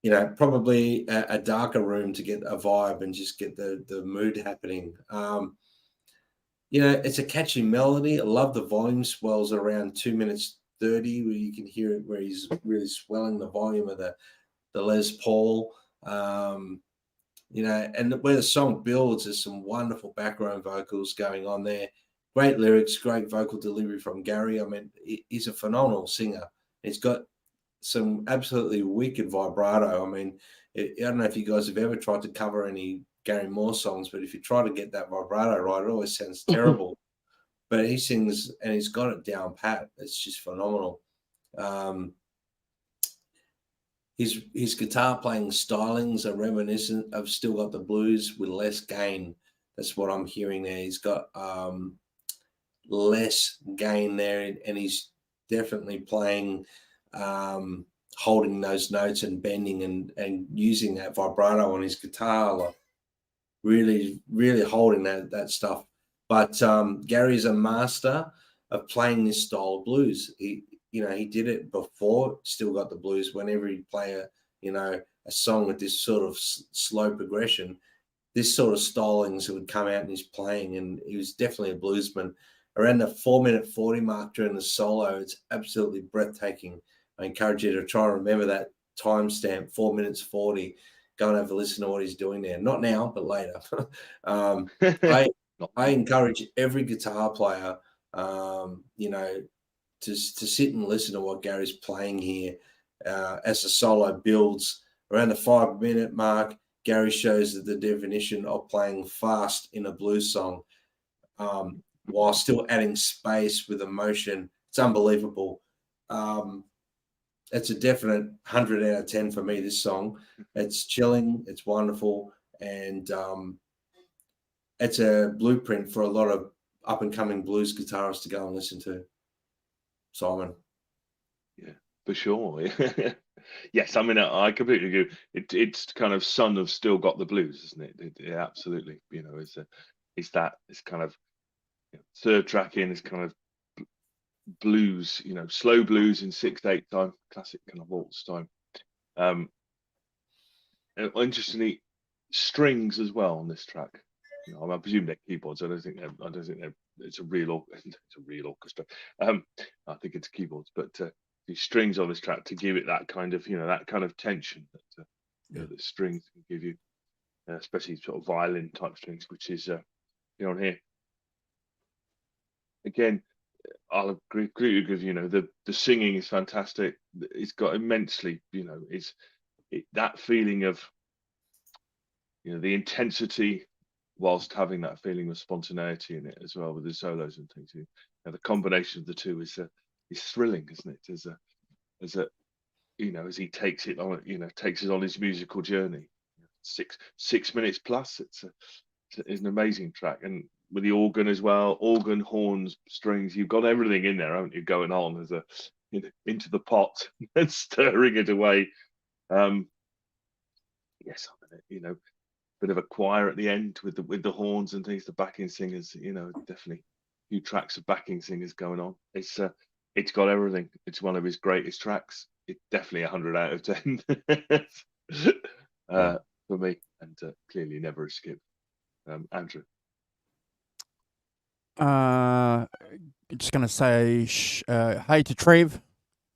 You know, probably a darker room to get a vibe and just get the mood happening. You know, it's a catchy melody. I love the volume swells around 2 minutes 30, where you can hear it, where he's really swelling the volume of the Les Paul. You know, and where the song builds, there's some wonderful background vocals going on there. Great lyrics, great vocal delivery from Gary. I mean, he's a phenomenal singer. He's got some absolutely wicked vibrato. I mean, I don't know if you guys have ever tried to cover any Gary Moore songs, but if you try to get that vibrato right, it always sounds terrible. But he sings and he's got it down pat. It's just phenomenal. His guitar playing stylings are reminiscent of Still Got the Blues with less gain. That's what I'm hearing there. He's got less gain there, and he's definitely playing, holding those notes and bending and using that vibrato on his guitar, like really, really holding that stuff. But Gary's a master of playing this style of blues. He did it before Still Got the Blues. Whenever he'd play a song with this sort of slow progression, this sort of stylings would come out in his playing, and he was definitely a bluesman. Around the 4-minute 40 mark during the solo, it's absolutely breathtaking. I encourage you to try and remember that timestamp, 4 minutes 40. Go and have a listen to what he's doing there. Not now, but later. I encourage every guitar player, to sit and listen to what Gary's playing here as the solo builds. Around the 5-minute mark, Gary shows the definition of playing fast in a blues song, while still adding space with emotion. It's unbelievable. It's a definite 100 out of 10 for me, this song. It's chilling, it's wonderful, and it's a blueprint for a lot of up-and-coming blues guitarists to go and listen to. Simon. Yeah, for sure. Yes, I mean, I completely agree. It's kind of son of Still Got the Blues, isn't it? Yeah, absolutely. You know, it's kind of third track in is kind of blues, slow blues in 6/8 time, classic kind of waltz time. Interestingly, strings as well on this track. I presume they're keyboards. I don't think it's a real orchestra. I think it's keyboards, but the strings on this track to give it that kind of tension that that strings can give you, especially sort of violin type strings, which is on here. Again, I'll agree with you. The singing is fantastic. It's got immensely, that feeling of the intensity, whilst having that feeling of spontaneity in it as well, with the solos and things. The combination of the two is thrilling, isn't it? As he takes it on his musical journey. 6 minutes plus. It's an amazing track, and with the organ as well, organ, horns, strings. You've got everything in there, haven't you? Going on as into the pot and stirring it away. Yes, bit of a choir at the end with the horns and things. The backing singers, definitely a few tracks of backing singers going on. It's got everything. It's one of his greatest tracks. It's definitely 100 out of 10 for me, and clearly never a skip. Andrew. Just gonna say hey to Trev,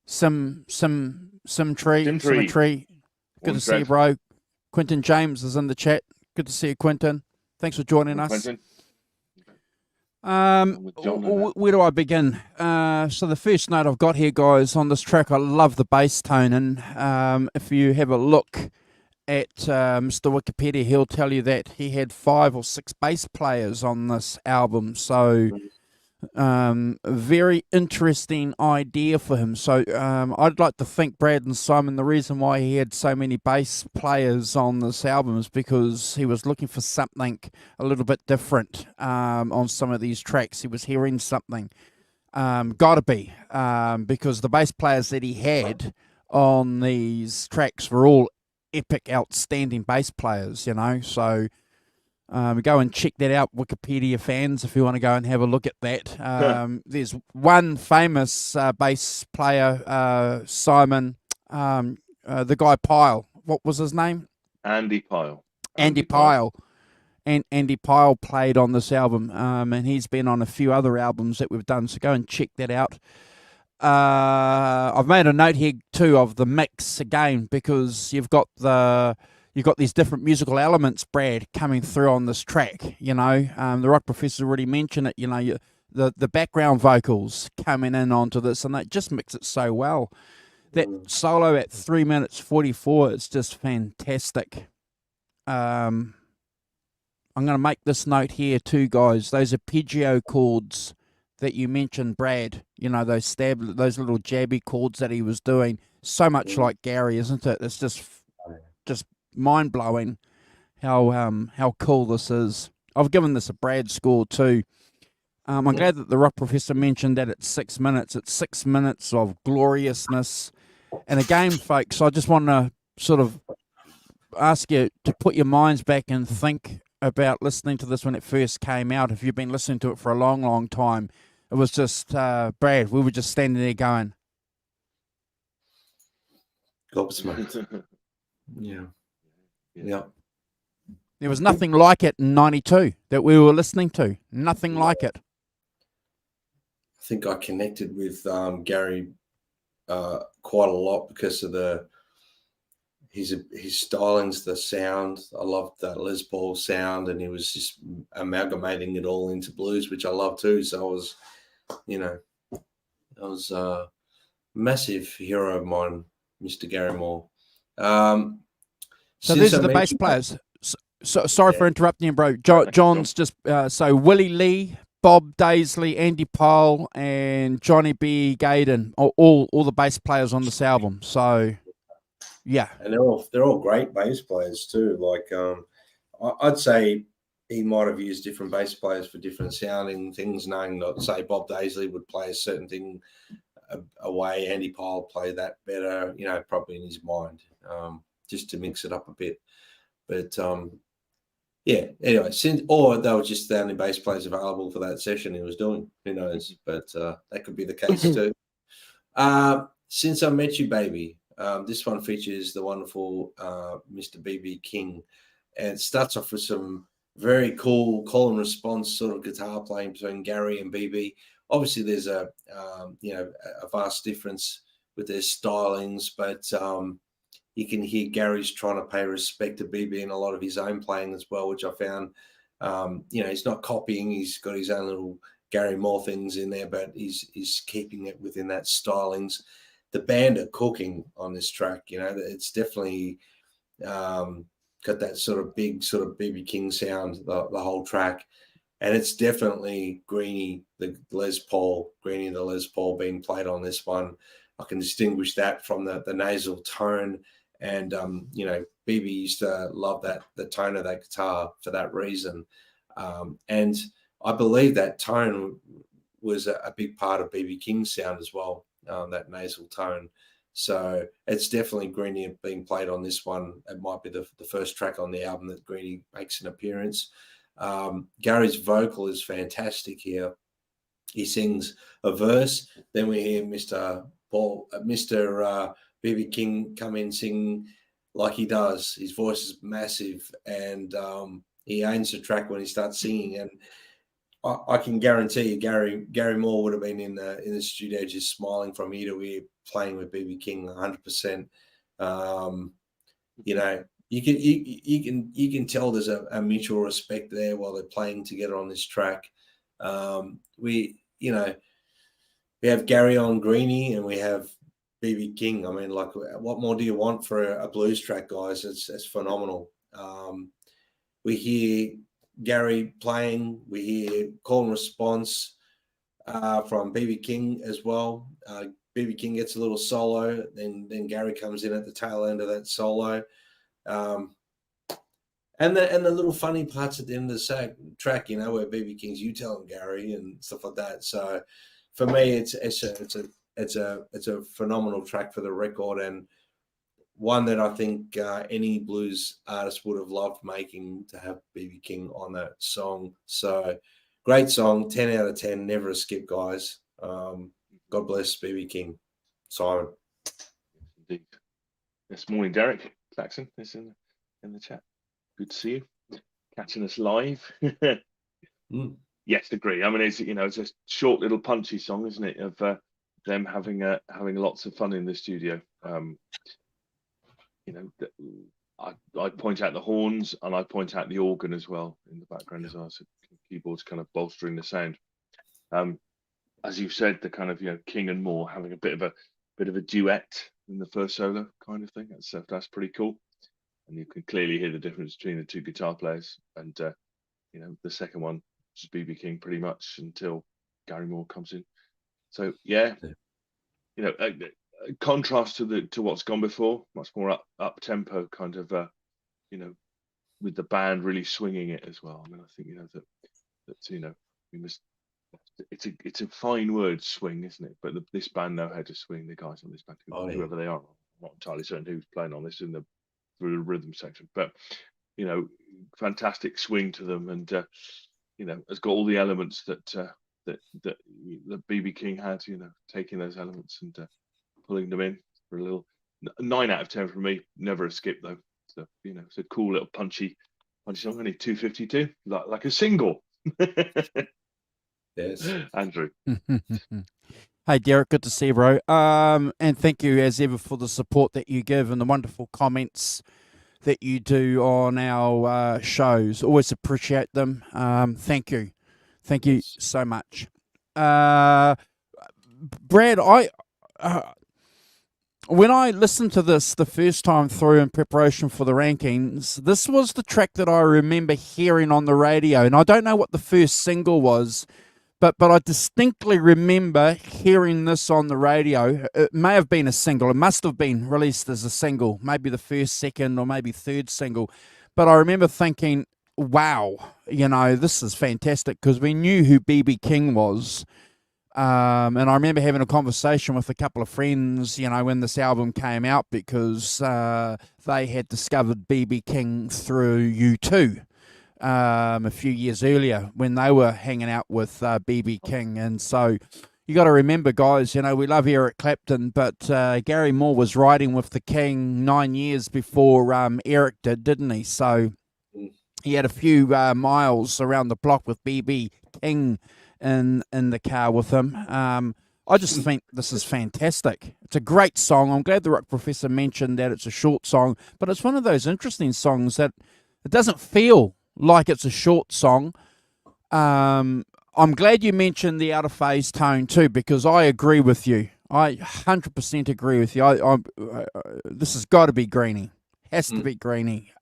Symmetry. Good to see you, bro. Quentin James is in the chat. Good to see you, Quentin. Thanks for joining us. Quentin. Where do I begin? So the first note I've got here, guys, on this track, I love the bass tone, and if you have a look at Mr. Wikipedia, he'll tell you that he had 5 or 6 bass players on this album. So very interesting idea for him. So I'd like to think Brad and Simon, the reason why he had so many bass players on this album is because he was looking for something a little bit different on some of these tracks. He was hearing something. Gotta be, because the bass players that he had on these tracks were all epic, outstanding bass players, so go and check that out, Wikipedia fans, if you want to go and have a look at that. There's one famous bass player, Simon, the guy Pyle. What was his name? Andy Pyle. Andy Pyle. And Andy Pyle played on this album, and he's been on a few other albums that we've done, so go and check that out. I've made a note here too of the mix again, because you've got these different musical elements, Brad, coming through on this track. The Rock Professor already mentioned it. The background vocals coming in onto this, and they just mix it so well. That solo at 3 minutes 44 is just fantastic. I'm going to make this note here too, guys. Those arpeggio chords that you mentioned, Brad, those little jabby chords that he was doing, so much like Gary, isn't it? It's just mind-blowing how cool this is. I've given this a Brad score too. I'm glad that the Rock Professor mentioned that it's 6 minutes. It's 6 minutes of gloriousness. And again, folks, I just want to sort of ask you to put your minds back and think about listening to this when it first came out. If you've been listening to it for a long, long time, it was just, Brad, we were just standing there going, gobsmacked. Yeah. There was nothing like it in 92 that we were listening to. Nothing like it. I think I connected with Gary quite a lot because of his stylings, the sound. I loved that Les Paul sound, and he was just amalgamating it all into blues, which I love too. So I was a massive hero of mine, Mr. Gary Moore. So these are the bass players. So sorry for interrupting you, bro. John's just so Willie Lee, Bob Daisley, Andy Pyle, and Johnny B. Gaydon, all the bass players on this album. So yeah, and they're all great bass players too. Like I'd say he might have used different bass players for different sounding things, knowing that, say, Bob Daisley would play a certain thing a way Andy Pyle played that better, probably in his mind, just to mix it up a bit. But yeah, anyway, or they were just the only bass players available for that session he was doing. Who knows? But that could be the case too. Since I Met You, Baby. This one features the wonderful Mr. BB King, and it starts off with some very cool call and response sort of guitar playing between Gary and BB. Obviously, there's a vast difference with their stylings, but you can hear Gary's trying to pay respect to BB in a lot of his own playing as well, which I found. He's not copying; he's got his own little Gary Moore things in there, but he's keeping it within that stylings. The band are cooking on this track. It's definitely got that sort of big sort of BB King sound, the whole track. And it's definitely Greenie, the Les Paul being played on this one. I can distinguish that from the nasal tone. And, BB used to love the tone of that guitar for that reason. And I believe that tone was a big part of BB King's sound as well, that nasal tone. So it's definitely Greenie being played on this one. It might be the first track on the album that Greenie makes an appearance. Gary's vocal is fantastic here. He sings a verse, then we hear Mr. BB King come in sing like he does. His voice is massive, and he owns the track when he starts singing. And I can guarantee you, Gary Moore would have been in the studio just smiling from ear to ear, playing with BB King 100%. You can tell there's a mutual respect there while they're playing together on this track. We have Gary on Greenie and we have BB King. I mean, like, what more do you want for a blues track, guys? It's phenomenal. We hear Gary playing, we hear call and response from BB King as well. BB King gets a little solo, then Gary comes in at the tail end of that solo. And the little funny parts at the end of the track, where BB King's "You Tell Him, Gary" and stuff like that. So for me, it's a phenomenal track for the record, and one that I think any blues artist would have loved making, to have BB King on that song. So great song, 10 out of 10, never a skip, guys. God bless BB King. Simon. Indeed. This morning, Derek Claxon is in the chat. Good to see you, catching us live. Yes, agree. I mean, it's a short little punchy song, isn't it? Of them having lots of fun in the studio. I point out the horns and I point out the organ as well in the background as well. So keyboards kind of bolstering the sound. As you've said, the kind of King and Moore having a bit of a duet in the first solo kind of thing. That's pretty cool. And you can clearly hear the difference between the two guitar players. And the second one is BB King pretty much until Gary Moore comes in. So yeah. Contrast to what's gone before, much more up tempo kind of with the band really swinging it as well. I mean, I think that we must. It's a fine word, swing, isn't it? But this band know how to swing. The guys on this band, whoever they are, I'm not entirely certain who's playing on this through the rhythm section, but fantastic swing to them, and has got all the elements that BB King had. Taking those elements and pulling them in for a little 9 out of 10 from me. Never a skip though. So it's a cool little punchy song. Only 252, like a single. Yes, Andrew. Hey Derek, good to see you, bro. And thank you as ever for the support that you give and the wonderful comments that you do on our shows. Always appreciate them. Thank you so much. Brad, when I listened to this the first time through in preparation for the rankings, this was the track that I remember hearing on the radio, and I don't know what the first single was, but I distinctly remember hearing this on the radio. It may have been a single. It must have been released as a single, maybe the first, second, or maybe third single. But I remember thinking, wow, this is fantastic, because we knew who BB King was. And I remember having a conversation with a couple of friends, when this album came out, because they had discovered BB King through U2 a few years earlier when they were hanging out with BB King. And so you got to remember, guys, we love Eric Clapton, but Gary Moore was riding with the King 9 years before Eric did, didn't he? So he had a few miles around the block with BB King in the car with him. I just think this is fantastic. It's a great song. I'm glad the Rock Professor mentioned that it's a short song, but it's one of those interesting songs that it doesn't feel like it's a short song. I'm glad you mentioned the out of phase tone too, because I agree with you. I 100% agree with you. This has got to be Greenie. Has to be Greenie.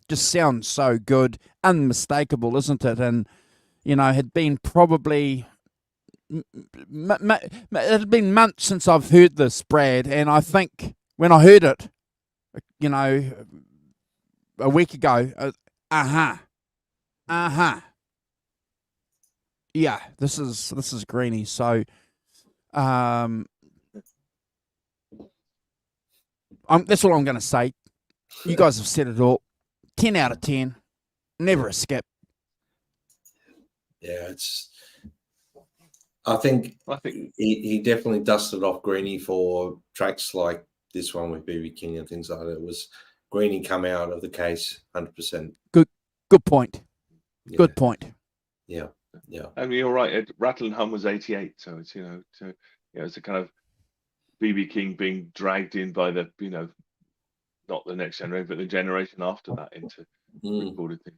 Just sounds so good, unmistakable, isn't it? And had been probably it had been months since I've heard this, Brad, and I think when I heard it, a week ago, yeah, this is Greenie. So, that's all I'm going to say. You guys have said it all. 10 out of 10. Never a skip. Yeah, I think he definitely dusted off Greenie for tracks like this one with BB King and things like that. It was Greenie come out of the case 100%. Good point. Yeah. Good point. Yeah. And you're right. Rattle and Hum was 88, so it's it's a kind of BB King being dragged in by the not the next generation, but the generation after that into recorded things.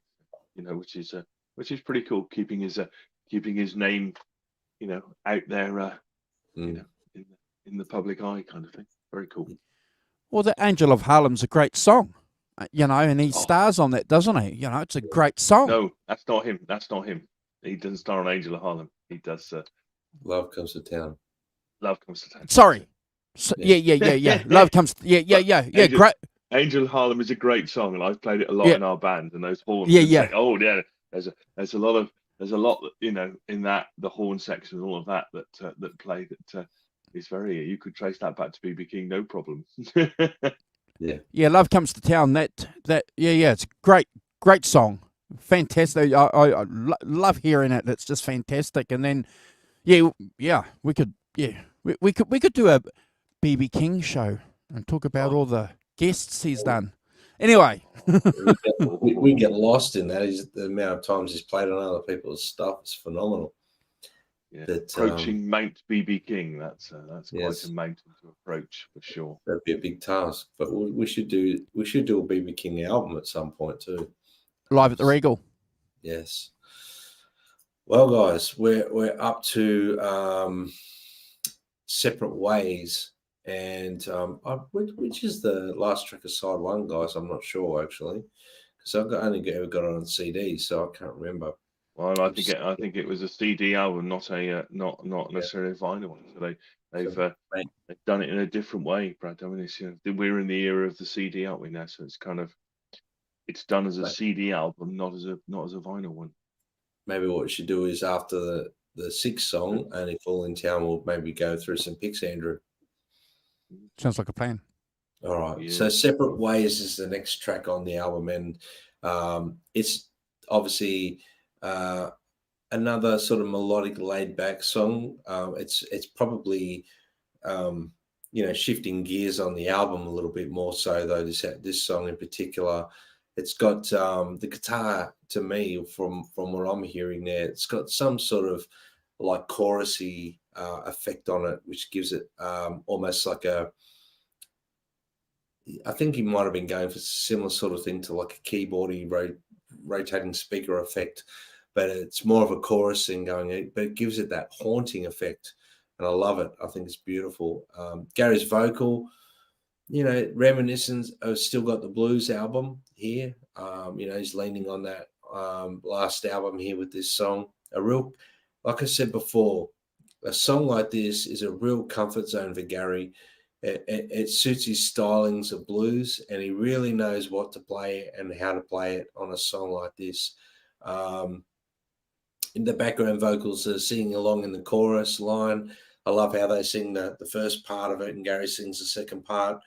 Which is pretty cool. Keeping his name out there in the public eye, kind of thing. Very cool. Well, the Angel of Harlem's a great song, and he stars on that, doesn't he? It's a great song. No, that's not him. He doesn't star on Angel of Harlem. He does. Love Comes to Town. Love Comes to Town. Sorry. So, yeah. Love Comes. Yeah. Great. Angel of Harlem is a great song, and I've played it a lot in our band. And those horns. Yeah. Oh yeah. There's a lot in that, the horn section and all of that play that is very. You could trace that back to BB King, no problem. Yeah. Love Comes to Town. That. It's a great song. Fantastic. I love hearing it. It's just fantastic. And then, we could do a BB King show and talk about all the guests he's done. Anyway, we get lost in that. The amount of times he's played on other people's stuff is phenomenal. Yeah. Approaching Mount BB King. That's quite a mountain to approach for sure. That'd be a big task, but we should do a BB King album at some point too. Live at the Regal. Yes. Well, guys, we're up to Separate Ways, and which is the last track of side one, guys? I'm not sure actually, because I've only ever got it on CD, so I can't remember. Well, I think it was a CD album, not necessarily a vinyl one. So they've done it in a different way, Brad. I mean, we're in the era of the CD, aren't we now? So it's done as a CD album, not as a vinyl one. Maybe what we should do is after the sixth song, Only Fool in Town, we'll maybe go through some picks, Andrew. Sounds like a plan. All right. Yeah. So Separate Ways is the next track on the album, and it's obviously another sort of melodic, laid-back song. It's probably shifting gears on the album a little bit more so, though. This song in particular. It's got the guitar, to me, from what I'm hearing there, it's got some sort of like chorusy effect on it, which gives it almost like I think he might have been going for a similar sort of thing to like a keyboardy rotating speaker effect, but it's more of a chorus thing going in, but it gives it that haunting effect, and I love it. I think it's beautiful. Gary's vocal, reminiscent of Still Got the Blues album here. He's leaning on that last album here with this song. Like I said before, a song like this is a real comfort zone for Gary. It suits his stylings of blues, and he really knows what to play and how to play it on a song like this. in the background vocals are singing along in the chorus line. I love how they sing the first part of it and Gary sings the second part.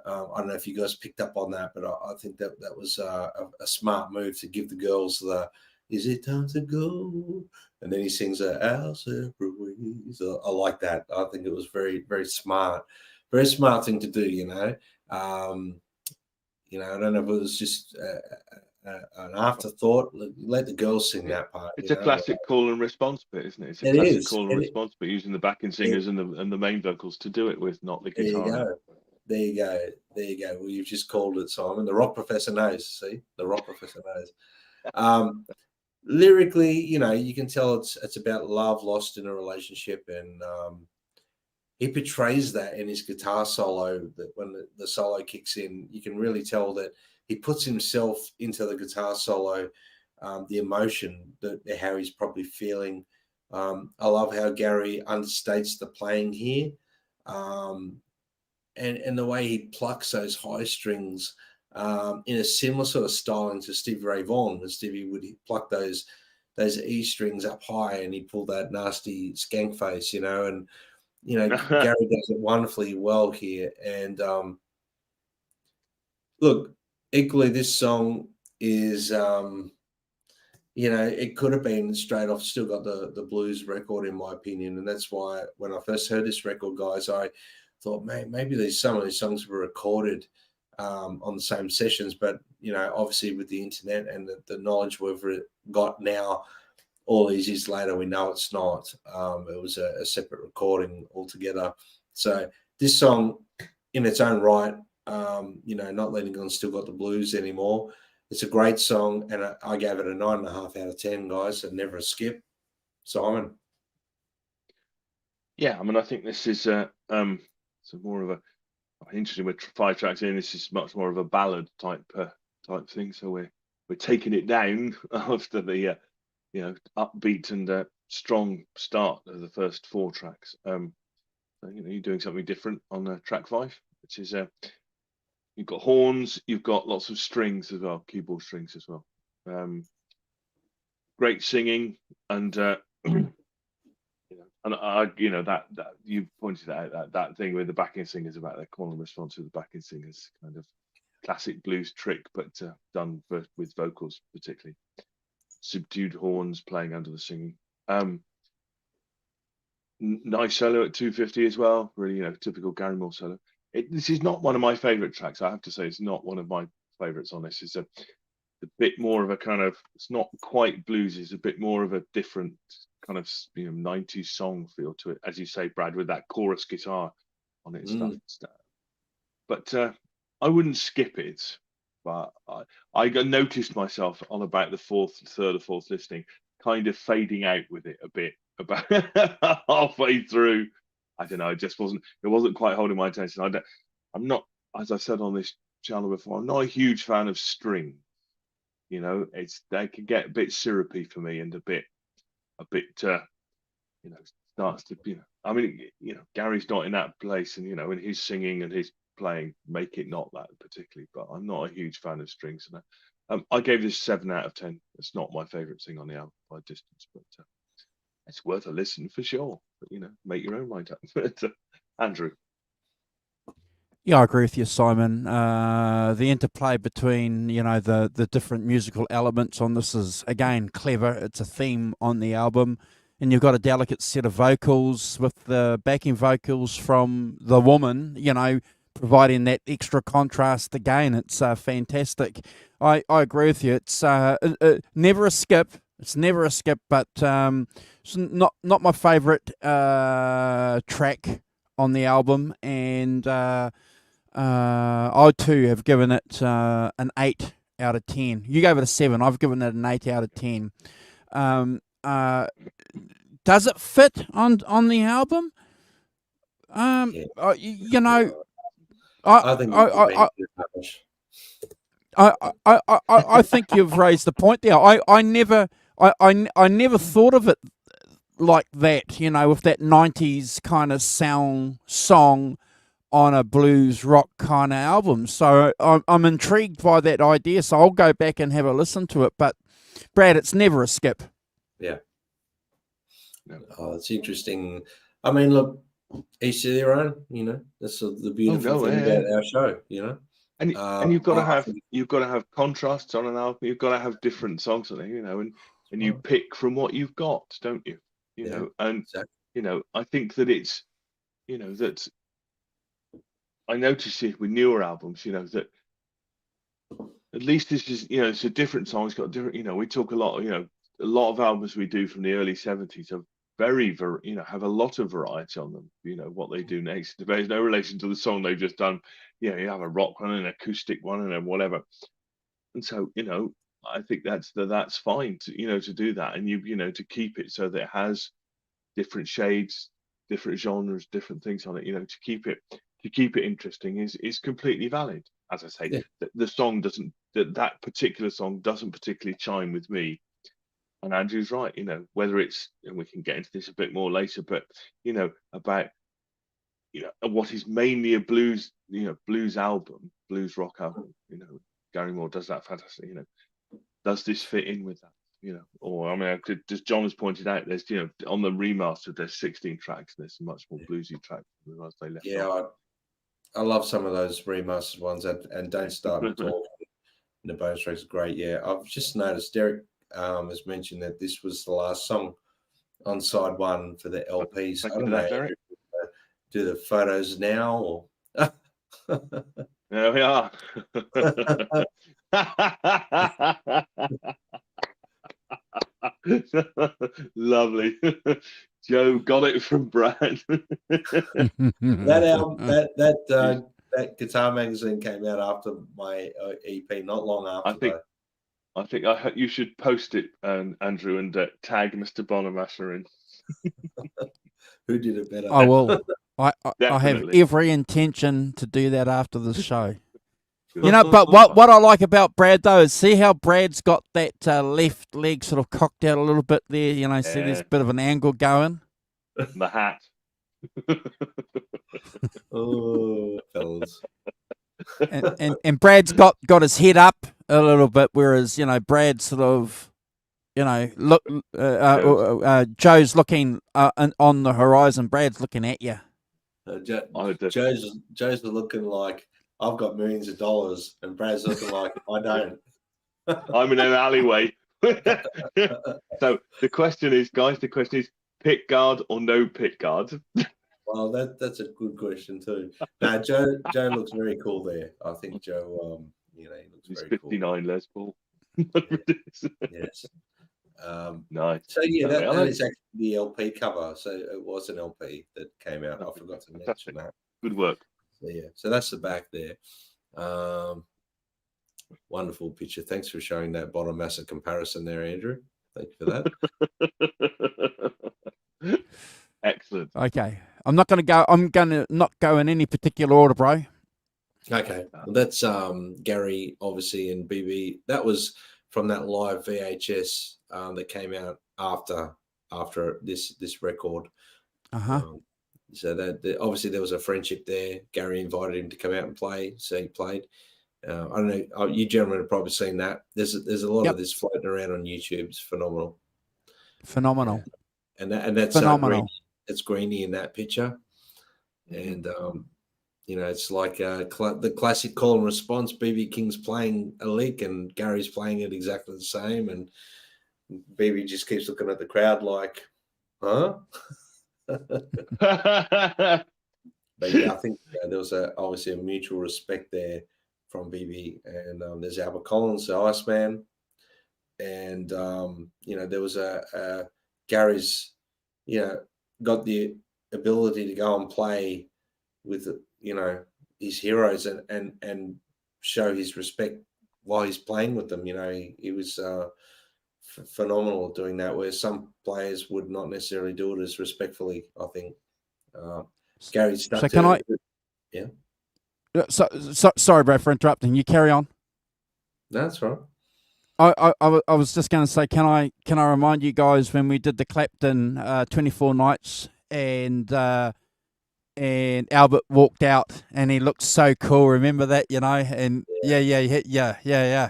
I don't know if you guys picked up on that, but I think that was a smart move to give the girls the "Is it time to go?" and then he sings "Our separate ways." I like that. I think it was very, very smart thing to do. I don't know if it was just an afterthought. Let the girls sing that part. It's a classic call and response bit, isn't it? It's a It classic is. call and response bit, using the backing singers and the main vocals to do it with, not the There you guitar. go. There you go. There you go. Well, you've just called it, Simon. The rock professor knows. See, the rock professor knows. Lyrically, you can tell it's about love lost in a relationship, and he portrays that in his guitar solo. That when the solo kicks in, you can really tell that he puts himself into the guitar solo, the emotion, how he's probably feeling. I love how Gary understates the playing here. And the way he plucks those high strings in a similar sort of styling to Stevie Ray Vaughan, when Stevie would pluck those E strings up high and he pulled that nasty skank face, and Gary does it wonderfully well here. And look, equally, this song is it could have been straight off, still got the blues record in my opinion, and that's why when I first heard this record, guys, I thought, man, maybe some of these songs were recorded on the same sessions, but obviously with the internet and the knowledge we've got now, all these years later, we know it's not. It was a separate recording altogether. So this song, in its own right, Not Letting On Still Got the Blues anymore. It's a great song, and I gave it a 9.5 out of 10, guys, and never a skip. Simon. Yeah, I mean, I think this is more of a interesting. With 5 tracks in, this is much more of a ballad type thing. So we're taking it down after the upbeat and strong start of the first 4 tracks. So, you're doing something different on track 5, which is you've got horns, you've got lots of strings as well, keyboard strings as well. Great singing, and and that you pointed out that thing with the backing singers, about the call and response with the backing singers, kind of classic blues trick, but done with vocals, particularly subdued horns playing under the singing. Nice solo at 250 as well, really, typical Gary Moore solo. This is not one of my favorite tracks, I have to say. It's not one of my favorites on this. It's a bit more of a kind of, it's not quite bluesy, it's a bit more of a different kind of 90s song feel to it, as you say, Brad, with that chorus guitar on it and stuff. But I wouldn't skip it. But I noticed myself on about the third or fourth listening, kind of fading out with it a bit about halfway through. I don't know. It wasn't quite holding my attention. I'm not, as I said on this channel before, I'm not a huge fan of string. They can get a bit syrupy for me, and a bit starts to, I mean, Gary's not in that place, and in his singing and his playing make it not that particularly, but I'm not a huge fan of strings. And I gave this 7 out of 10. It's not my favorite thing on the album by distance, but it's worth a listen for sure. But make your own mind up. But, Andrew. Yeah, I agree with you, Simon. The interplay between the different musical elements on this is, again, clever. It's a theme on the album, and you've got a delicate set of vocals with the backing vocals from the woman, providing that extra contrast. Again, it's fantastic. I agree with you. It's never a skip. It's never a skip, but it's not my favourite track on the album, and I too have given it an 8 out of 10. You gave it a 7. I've given it an 8 out of 10. Does it fit on the album? I think I think you've raised the point there. I never thought of it like that, with that 90s kind of song on a blues rock kind of album. So I'm intrigued by that idea. So I'll go back and have a listen to it. But Brad, it's never a skip. Yeah. Oh, it's interesting. I mean, look, each to their own. That's the beautiful thing about our show. And you've got to have contrasts on an album. You've got to have different songs on it, and you pick from what you've got, don't you? And exactly. I think that it's, that I notice it with newer albums, that at least this is, it's a different song. It's got different, we talk a lot, a lot of albums we do from the early 70s are have a lot of variety on them. What they do next. There's no relation to the song they've just done. You have a rock one, an acoustic one, and then whatever. And so, I think that's fine to do that, and to keep it so that it has different shades, different genres, different things on it. To keep it interesting is completely valid. As I say, the song doesn't, that particular song doesn't particularly chime with me. And Andrew's right, whether it's, and we can get into this a bit more later, but about what is mainly a blues album, blues rock album. Gary Moore does that fantastic. Does this fit in with that? Or I mean, just John has pointed out, there's on the remastered, there's 16 tracks. There's much more bluesy tracks than the ones they left. Yeah, I love some of those remastered ones, and Don't Start Me Talking. The bonus track's great. Yeah, I've just noticed Derek has mentioned that this was the last song on side one for the LP. So I don't know, Derek. Do the photos now, or there we are. Lovely. Joe got it from Brad. That album, that Guitar Magazine came out after my EP, not long after. I think you should post it, Andrew, and tag Mr. Bonamassa in. Who did it better? I will. I have every intention to do that after the show. But what I like about Brad, though, is see how Brad's got that left leg sort of cocked out a little bit there. See there's a bit of an angle going. The hat. Oh, fellas. And Brad's got his head up a little bit, whereas Brad sort of, look. Joe's looking on the horizon. Brad's looking at you. Joe's looking like I've got millions of dollars, and Brad's looking like I don't. I'm in an alleyway. So the question is, guys, pick guard or no pick guard? Well, that's a good question too. Now, Joe looks very cool there. I think Joe, he looks He's very 59 Les Paul. Yes. Nice. So yeah, that is actually the LP cover. So it was an LP that came out. I forgot to mention that. Good work. So, yeah. So that's the back there. Wonderful picture. Thanks for showing that Bonamassa comparison there, Andrew. Thank you for that. Excellent. Okay. I'm not going to not go in any particular order, bro. Okay. Well, that's Gary, obviously, and BB. That was from that live VHS that came out after this record. So that obviously there was a friendship there. Gary invited him to come out and play, so he played. I don't know. You gentlemen have probably seen that. There's a lot of this floating around on YouTube. It's phenomenal. Phenomenal. And that's phenomenal. It's Greeny in that picture, and it's like the classic call and response. BB King's playing a lick, and Gary's playing it exactly the same, and BB just keeps looking at the crowd like, huh? But yeah, I think there was obviously a mutual respect there from BB, and there's Albert Collins, the Iceman, and there was a Gary's, got the ability to go and play with his heroes and show his respect while he's playing with them. He was phenomenal at doing that, where some players would not necessarily do it as respectfully. I think Gary stuck. So can I? Yeah. So sorry, bro, for interrupting. You carry on. No, that's right. I was just going to say, can I remind you guys when we did the Clapton 24 nights and Albert walked out and he looked so cool. Remember that, And yeah. Yeah.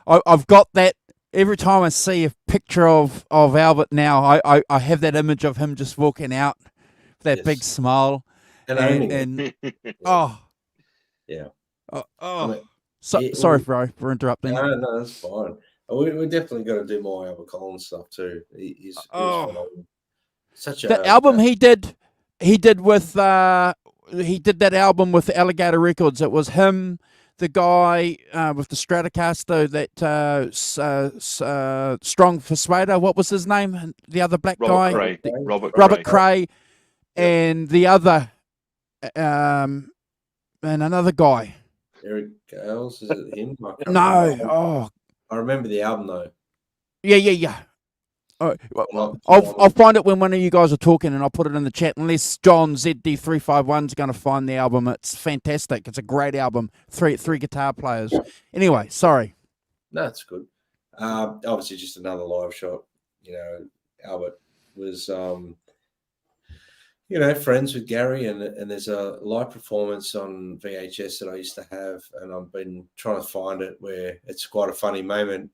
I've got that every time I see a picture of Albert now, I have that image of him just walking out with that big Yes. smile. And owning it. Oh, Yeah. oh, I mean, sorry, bro, for interrupting. No, that's fine. We definitely got to do more Albert Collins stuff too. He was phenomenal. Such The a album he did with he did that album with Alligator Records. It was him, the guy with the Stratocaster, that Strong Persuader. What was his name? The other black guy, Robert Cray, and the other, and another guy. Eric Gales, is it him? I can't No, remember. I remember the album though. yeah. I'll find it when one of you guys are talking, and I'll put it in the chat. Unless John ZD351 is going to find the album, it's fantastic. It's a great album. Three guitar players. Anyway, sorry. No, it's good. Obviously, just another live shot. Albert was, friends with Gary, and there's a live performance on VHS that I used to have, and I've been trying to find it where it's quite a funny moment.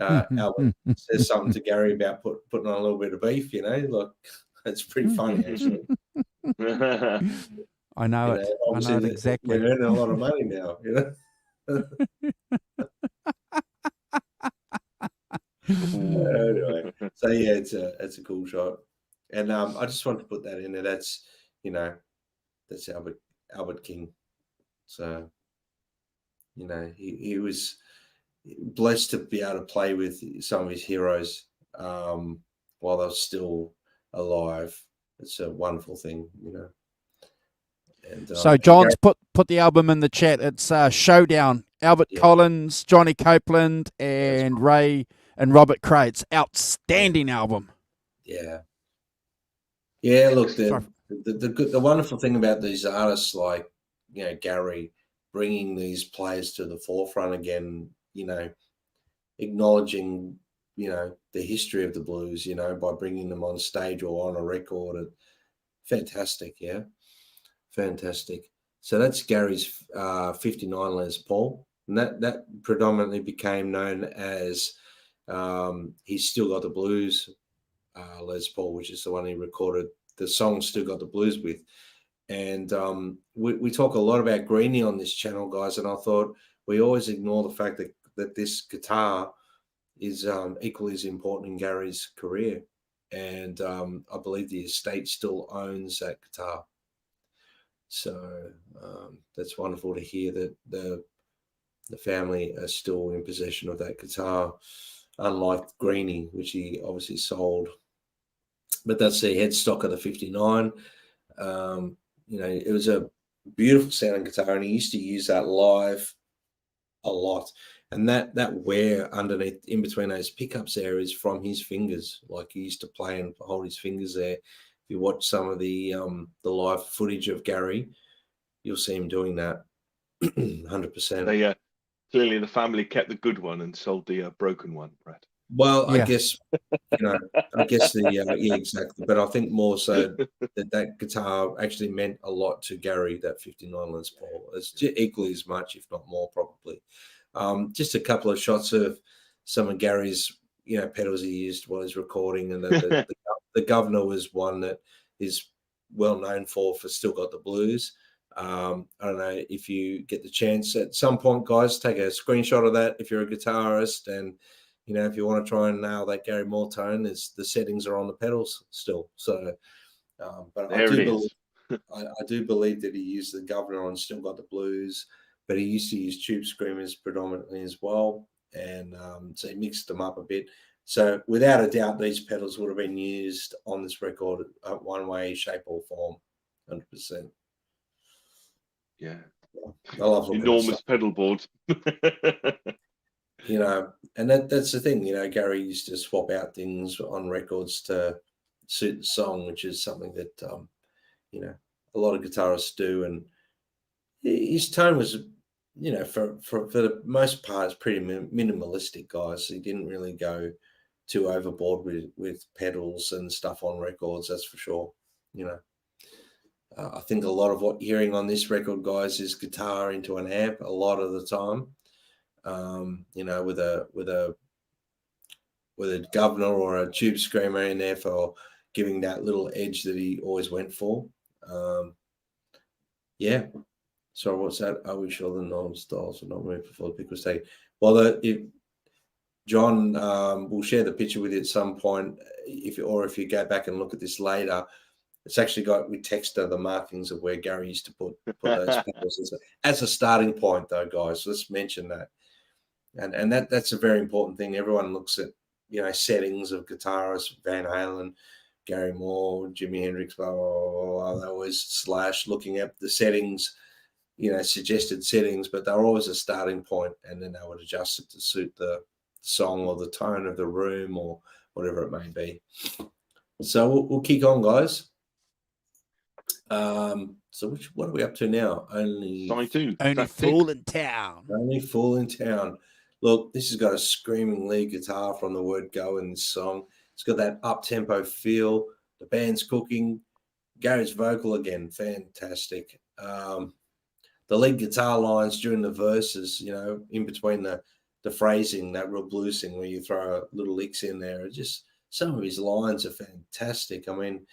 Albert says something to Gary about putting on a little bit of beef, Look, it's pretty funny, actually. I know it. I know it exactly. You're earning a lot of money now, Anyway, so yeah, it's a cool shot, and I just wanted to put that in there. That's that's Albert King. So he was blessed to be able to play with some of his heroes while they're still alive. It's a wonderful thing, And, so John's put the album in the chat. It's Showdown. Albert Collins, Johnny Copeland, and Ray and Robert Cray. It's outstanding album. Yeah. Look, the wonderful thing about these artists like Gary, bringing these players to the forefront again. Acknowledging, the history of the blues, by bringing them on stage or on a record. Fantastic, yeah. Fantastic. So that's Gary's 59 Les Paul. And that predominantly became known as He's Still Got the Blues Les Paul, which is the one he recorded the song Still Got the Blues with. And we talk a lot about Greenie on this channel, guys, and I thought we always ignore the fact that this guitar is equally as important in Gary's career. And I believe the estate still owns that guitar. So that's wonderful to hear that the family are still in possession of that guitar, unlike Greenie, which he obviously sold. But that's the headstock of the 59. It was a beautiful sounding guitar, and he used to use that live a lot. And that wear underneath, in between those pickups there, is from his fingers. Like he used to play and hold his fingers there. If you watch some of the live footage of Gary, you'll see him doing that. 100%. Clearly the family kept the good one and sold the broken one, Brad. Well, yeah. I guess exactly. But I think more so that guitar actually meant a lot to Gary, that 59 Les Paul. It's equally as much, if not more, probably. Just a couple of shots of some of Gary's, pedals he used while he's recording, and the Governor was one that is well known for Still Got the Blues. I don't know if you get the chance at some point, guys, take a screenshot of that if you're a guitarist, and if you want to try and nail that Gary Moore tone, the settings are on the pedals still. So, but I do believe that he used the Governor on Still Got the Blues, but he used to use Tube Screamers predominantly as well, and so he mixed them up a bit. So, without a doubt, these pedals would have been used on this record one way, shape, or form, 100%. Yeah, I love enormous pedal boards. And that's the thing, Gary used to swap out things on records to suit the song, which is something that, a lot of guitarists do. And his tone was, for the most part, it's pretty minimalistic, guys. He didn't really go too overboard with pedals and stuff on records, that's for sure. I think a lot of what you're hearing on this record, guys, is guitar into an amp a lot of the time. With a with a governor or a tube screamer in there for giving that little edge that he always went for. Yeah. So what's that? I wish all the non-styles were not moved before the pick was taken. Well, John will share the picture with you at some point, if you go back and look at this later. It's actually got, we texted the markings of where Gary used to put those pedals as a starting point, though, guys. Let's mention that, and that's a very important thing. Everyone looks at settings of guitarists, Van Halen, Gary Moore, Jimi Hendrix, blah, blah, blah. They always slash looking at the settings, suggested settings, but they're always a starting point, and then they would adjust it to suit the song or the tone of the room or whatever it may be. So we'll kick on, guys. So what are we up to now? Only Fool in Town. Only Fool in Town. Look, this has got a screaming lead guitar from the word go in this song. It's got that up-tempo feel. The band's cooking. Gary's vocal again, fantastic. The lead guitar lines during the verses, in between the phrasing, that real bluesing where you throw little licks in there. Just some of his lines are fantastic. I mean,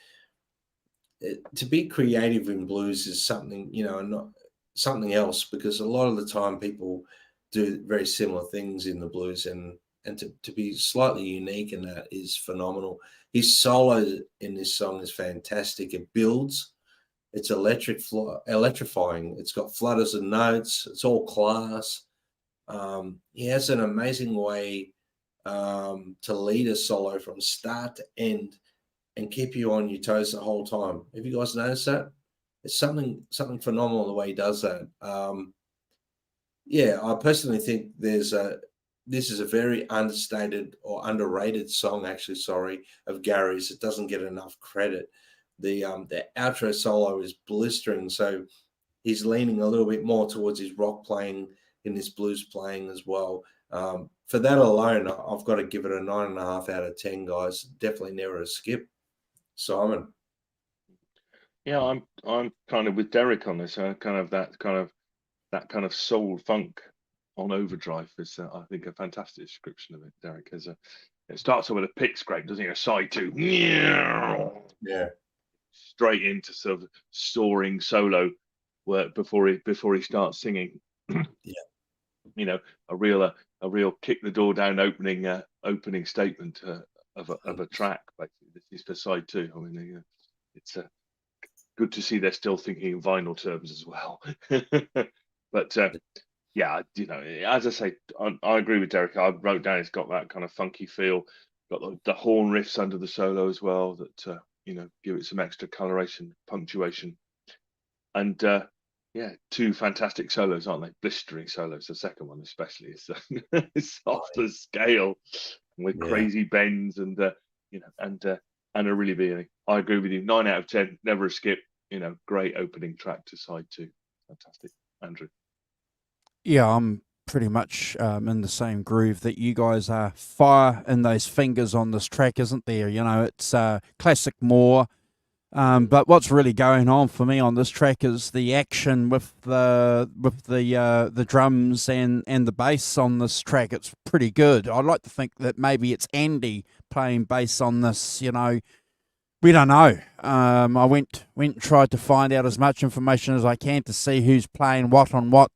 to be creative in blues is something, not something else, because a lot of the time people do very similar things in the blues, and to be slightly unique in that is phenomenal. His solo in this song is fantastic. It builds. It's electrifying. It's got flutters and notes. It's all class. He has an amazing way to lead a solo from start to end and keep you on your toes the whole time. Have you guys noticed that? It's something phenomenal the way he does that. I personally think this is a very understated or underrated song, of Gary's. It doesn't get enough credit. The outro solo is blistering, so he's leaning a little bit more towards his rock playing in this blues playing as well. For that alone, I've got to give it a 9.5 out of 10, guys. Definitely never a skip. Simon. Yeah, I'm kind of with Derek on this. That kind of soul funk on overdrive is, I think, a fantastic description of it. Derek, it starts off with a pick scrape, doesn't it? A side two, yeah, straight into sort of soaring solo work before he starts singing. Yeah, a real kick the door down opening statement of a track. Basically, this is for side two. I mean, it's good to see they're still thinking in vinyl terms as well. But as I say, I agree with Derek. I wrote down it's got that kind of funky feel, got the horn riffs under the solo as well that give it some extra coloration, punctuation, and two fantastic solos, aren't they? Blistering solos. The second one especially is off the scale with crazy bends and a really beginning. I agree with you. 9 out of 10. Never a skip. Great opening track to side two. Fantastic, Andrew. Yeah, I'm pretty much in the same groove that you guys are. Fire in those fingers on this track, isn't there? It's classic Moore. But what's really going on for me on this track is the action with the drums and the bass on this track. It's pretty good. I'd like to think that maybe it's Andy playing bass on this. We don't know. I went and tried to find out as much information as I can to see who's playing what on what.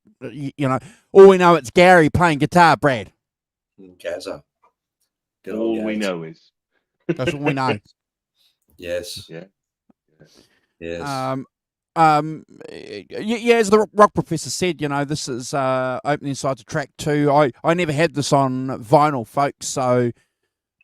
All we know, it's Gary playing guitar, Brad. Gazza. All we know is. That's what we know. Yes. Yeah. Yes. As the rock professor said, this is opening side to track 2. I never had this on vinyl, folks, so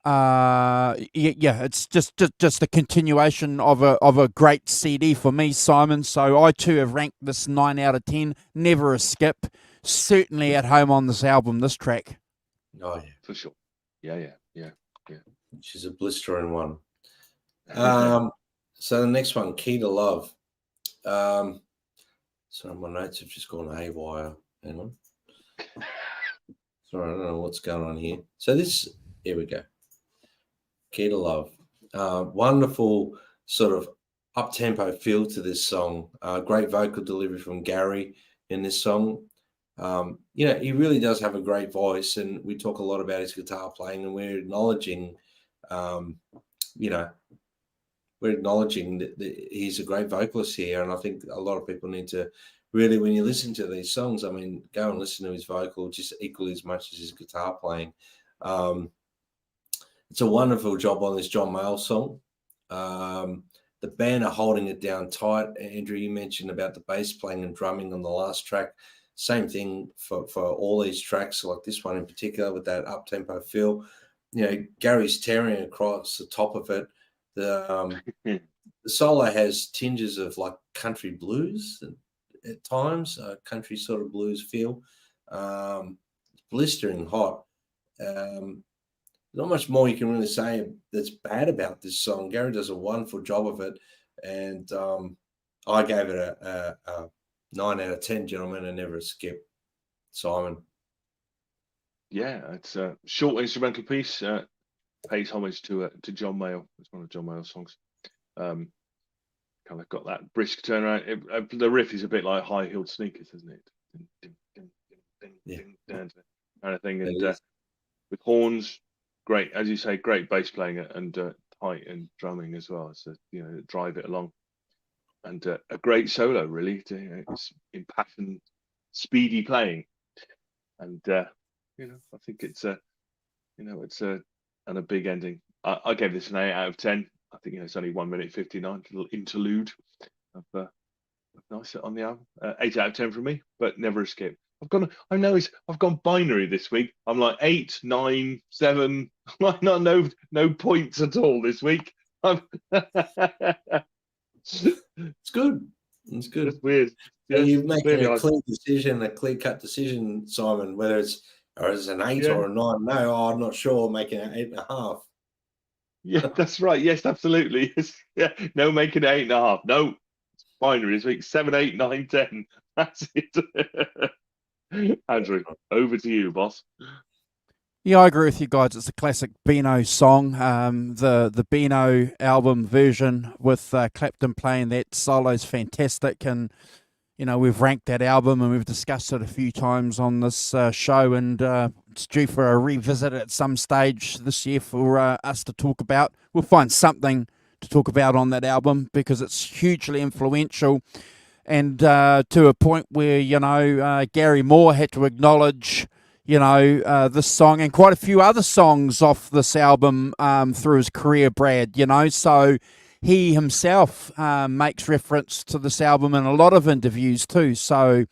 it's just a continuation of a great CD for me, Simon. So I too have ranked this 9 out of 10. Never a skip. Certainly at home on this album, this track. Oh yeah, for sure. Yeah. She's a blistering one. So the next one, Key to Love. So my notes have just gone haywire. Hang on. Sorry, I don't know what's going on here. So here we go. Key to Love. Wonderful sort of up-tempo feel to this song. Great vocal delivery from Gary in this song. He really does have a great voice, and we talk a lot about his guitar playing, and we're acknowledging, that he's a great vocalist here. And I think a lot of people need to really, when you listen to these songs, I mean, go and listen to his vocal just equally as much as his guitar playing. It's a wonderful job on this John Mayall song. The band are holding it down tight. Andrew, you mentioned about the bass playing and drumming on the last track. Same thing for all these tracks, like this one in particular, with that up-tempo feel. Gary's tearing across the top of it. The solo has tinges of like country blues at times, country sort of blues feel. Blistering hot. Not much more you can really say that's bad about this song. Gary does a wonderful job of it, and I gave it a 9 out of 10, gentlemen, and never a skip. Simon. Yeah, it's a short instrumental piece. Pays homage to John Mayall. It's one of John Mayall's songs. Kind of got that brisk turnaround. The riff is a bit like high-heeled sneakers, isn't it? Kind of thing, and with horns. Great, as you say, great bass playing and tight and drumming as well. So drive it along, and a great solo really. It's impassioned, speedy playing, and I think it's and a big ending. I gave this an 8 out of 10. I think it's only 1 minute 59. Little interlude of nice on the album. 8 out of 10 from me, but never a skip. I've gone binary this week. I'm like 8, 9, 7. Like no points at all this week. It's good. It's good. It's weird. Yes, you're making a clear-cut decision, Simon, whether it's an 8 or a 9. No, I'm not sure. Making it 8.5. Yeah, that's right. Yes, absolutely. Yeah, no, making it 8.5. No, it's binary this week. 7, 8, 9, 10. That's it. Andrew, over to you, boss. Yeah, I agree with you guys. It's a classic Beano song. The Beano album version with Clapton playing that solo is fantastic, and we've ranked that album and we've discussed it a few times on this show, and it's due for a revisit at some stage this year for us to talk about. We'll find something to talk about on that album because it's hugely influential. And to a point where, Gary Moore had to acknowledge, this song and quite a few other songs off this album through his career, Brad, So he himself makes reference to this album in a lot of interviews too. So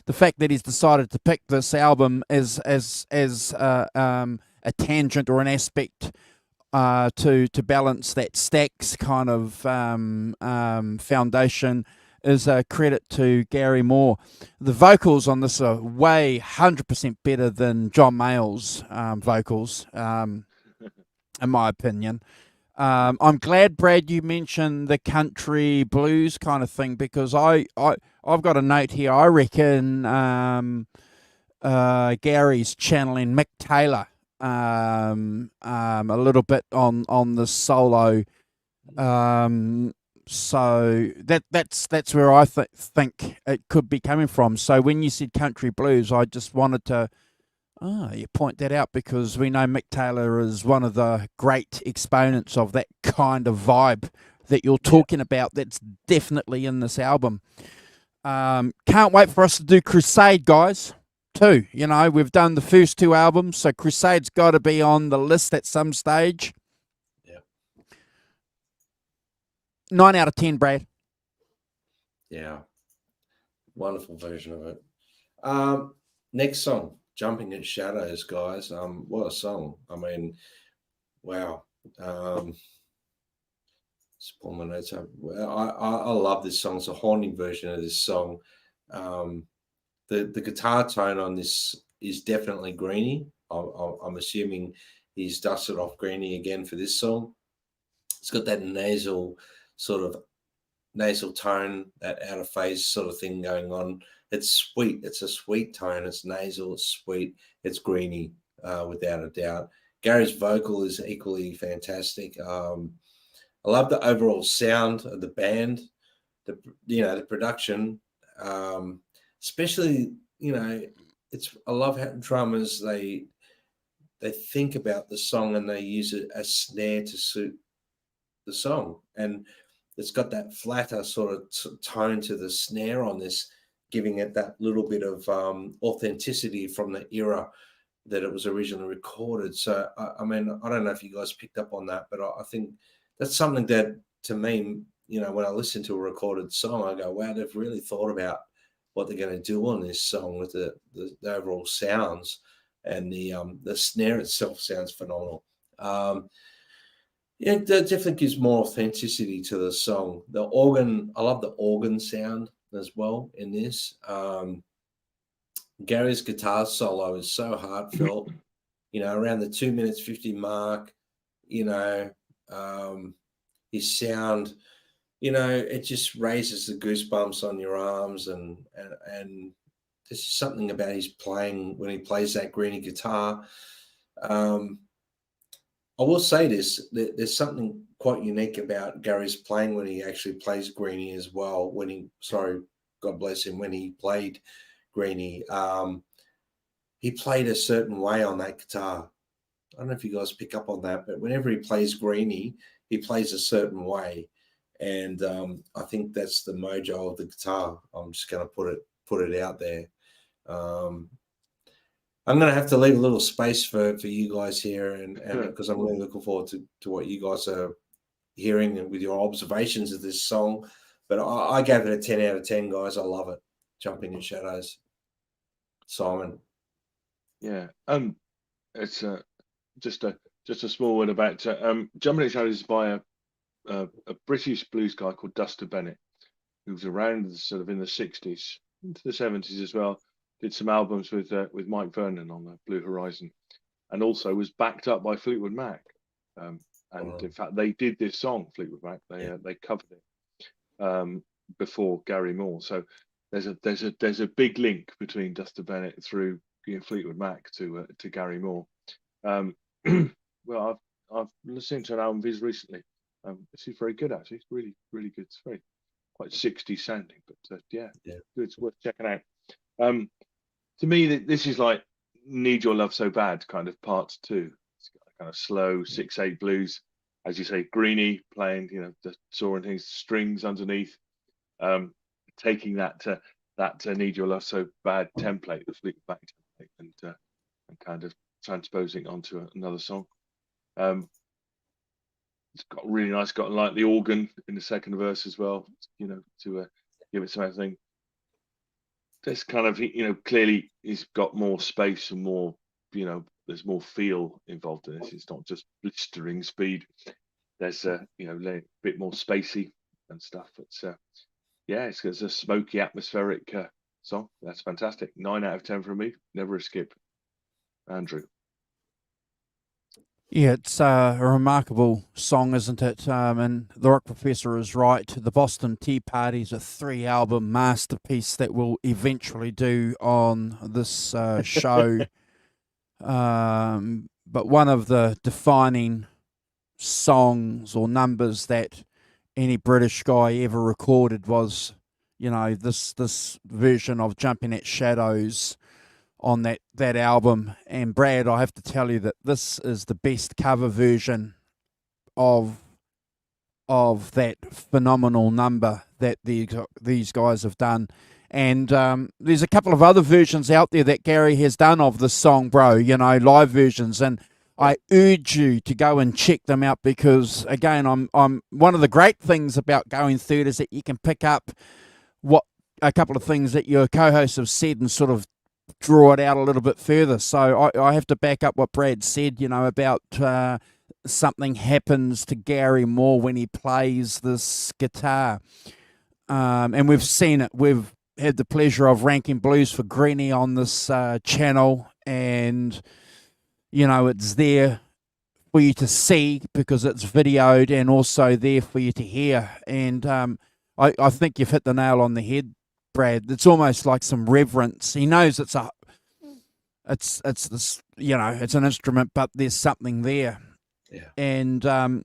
the fact that he's decided to pick this album as a tangent or an aspect to balance that Stax kind of foundation is a credit to Gary Moore. The vocals on this are way 100% better than John Mayall's vocals, in my opinion. I'm glad, Brad, you mentioned the country blues kind of thing because I've got a note here. I reckon Gary's channeling Mick Taylor a little bit on the solo. So that's where I think it could be coming from. So when you said country blues, I just wanted to you point that out because we know Mick Taylor is one of the great exponents of that kind of vibe that you're talking about. That's definitely in this album. Can't wait for us to do Crusade, guys. Too, we've done the first 2 albums, so Crusade's got to be on the list at some stage. 9 out of 10, Brad. Yeah. Wonderful version of it. Next song, Jumping at Shadows, guys. What a song. I mean, wow. Just pull my notes up. I love this song. It's a haunting version of this song. The guitar tone on this is definitely Greenie. I'm assuming he's dusted off Greenie again for this song. It's got that nasal tone, that out of phase sort of thing going on. It's sweet. It's a sweet tone. It's nasal. It's sweet. It's Greenie, without a doubt. Gary's vocal is equally fantastic. I love the overall sound of the band, the production, especially I love how drummers they think about the song and they use a snare to suit the song, and it's got that flatter sort of tone to the snare on this, giving it that little bit of authenticity from the era that it was originally recorded. So I mean, I don't know if you guys picked up on that, but I think that's something that, to me, when I listen to a recorded song, I go, wow, they've really thought about what they're going to do on this song with the overall sounds, and the snare itself sounds phenomenal. Yeah, that definitely gives more authenticity to the song. The organ, I love the organ sound as well in this. Gary's guitar solo is so heartfelt, around the 2 minutes 50 mark, his sound, it just raises the goosebumps on your arms, and there's just something about his playing when he plays that greeny guitar. I will say this, there's something quite unique about Gary's playing when he actually plays Greenie as well. God bless him, when he played Greenie, he played a certain way on that guitar. I don't know if you guys pick up on that, but whenever he plays Greenie, he plays a certain way. And I think that's the mojo of the guitar. I'm just going to put it out there. I'm going to have to leave a little space for you guys here, and because I'm really looking forward to what you guys are hearing and with your observations of this song. But I gave it a 10 out of 10, guys. I love it. Jumping in Shadows. Simon. Yeah. It's just a small word about Jumping in Shadows is by a British blues guy called Duster Bennett, who was around sort of in the 60s into the 70s as well. Did some albums with Mike Vernon on the Blue Horizon, and also was backed up by Fleetwood Mac. In fact, they did this song, Fleetwood Mac. They covered it before Gary Moore. So there's a big link between Duster Bennett through Fleetwood Mac to Gary Moore. Well, I've listened to an album of his recently. This is very good, actually. It's really, really good. It's very quite 60s sounding, but yeah, good. It's worth checking out. To me, this is like Need Your Love So Bad kind of part 2. It's got a kind of slow 6/8 blues, as you say, Greenie playing, the soaring things, strings underneath, taking that Need Your Love So Bad template, the Fleetwood Mac template, and kind of transposing onto another song. It's got really nice, got like the organ in the second verse as well, to give it some everything. This kind of, clearly he's got more space and more, there's more feel involved in this. It's not just blistering speed. There's a bit more spacey and stuff. It's it's a smoky, atmospheric song. That's fantastic. 9 out of 10 from me. Never a skip. Andrew. Yeah, it's a remarkable song, isn't it? And the Rock Professor is right. The Boston Tea Party is a 3-album masterpiece that we'll eventually do on this show. But one of the defining songs or numbers that any British guy ever recorded was, this version of Jumping at Shadows on that album. And Brad, I have to tell you that this is the best cover version of that phenomenal number that these guys have done. And there's a couple of other versions out there that Gary has done of this song, bro, live versions, and I urge you to go and check them out, because again, I'm one of the great things about going third is that you can pick up what a couple of things that your co-hosts have said and sort of draw it out a little bit further. So I have to back up what Brad said, about something happens to Gary Moore when he plays this guitar. And we've seen it. We've had the pleasure of ranking blues for Greenie on this channel, and it's there for you to see because it's videoed, and also there for you to hear. And I think you've hit the nail on the head, Brad. It's almost like some reverence. He knows it's this, it's an instrument, but there's something there. Yeah. And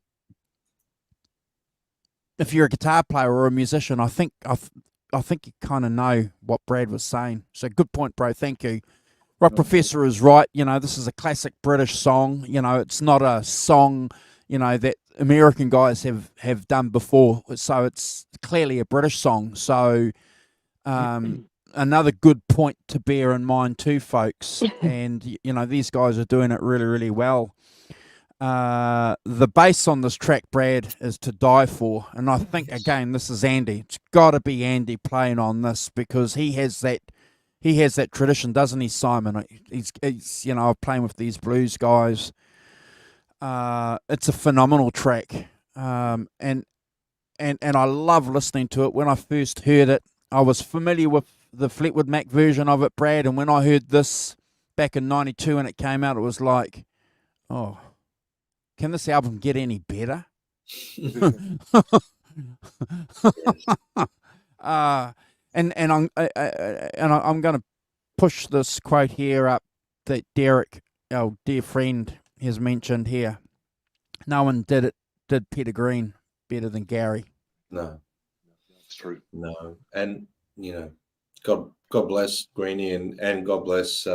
if you're a guitar player or a musician, I think you kind of know what Brad was saying. So good point, bro. Thank you. Rock Professor is right. You know, this is a classic British song. You know, it's not a song, you know, that American guys have done before. So it's clearly a British song. So another good point to bear in mind too, folks. And, you know, these guys are doing it really, really well. The bass on this track, Brad, is to die for. And I think, again, this is Andy. It's got to be Andy playing on this because he has that tradition, doesn't he, Simon? He's you know, playing with these blues guys. It's a phenomenal track. And I love listening to it. When I first heard it, I was familiar with the Fleetwood Mac version of it, Brad, and when I heard this back in 92 when it came out, it was like, oh, can this album get any better? And I'm going to push this quote here up that Derek, our dear friend, has mentioned here. No one did Peter Green better than Gary. No, That's true. no, and you know, God bless Greenie and God bless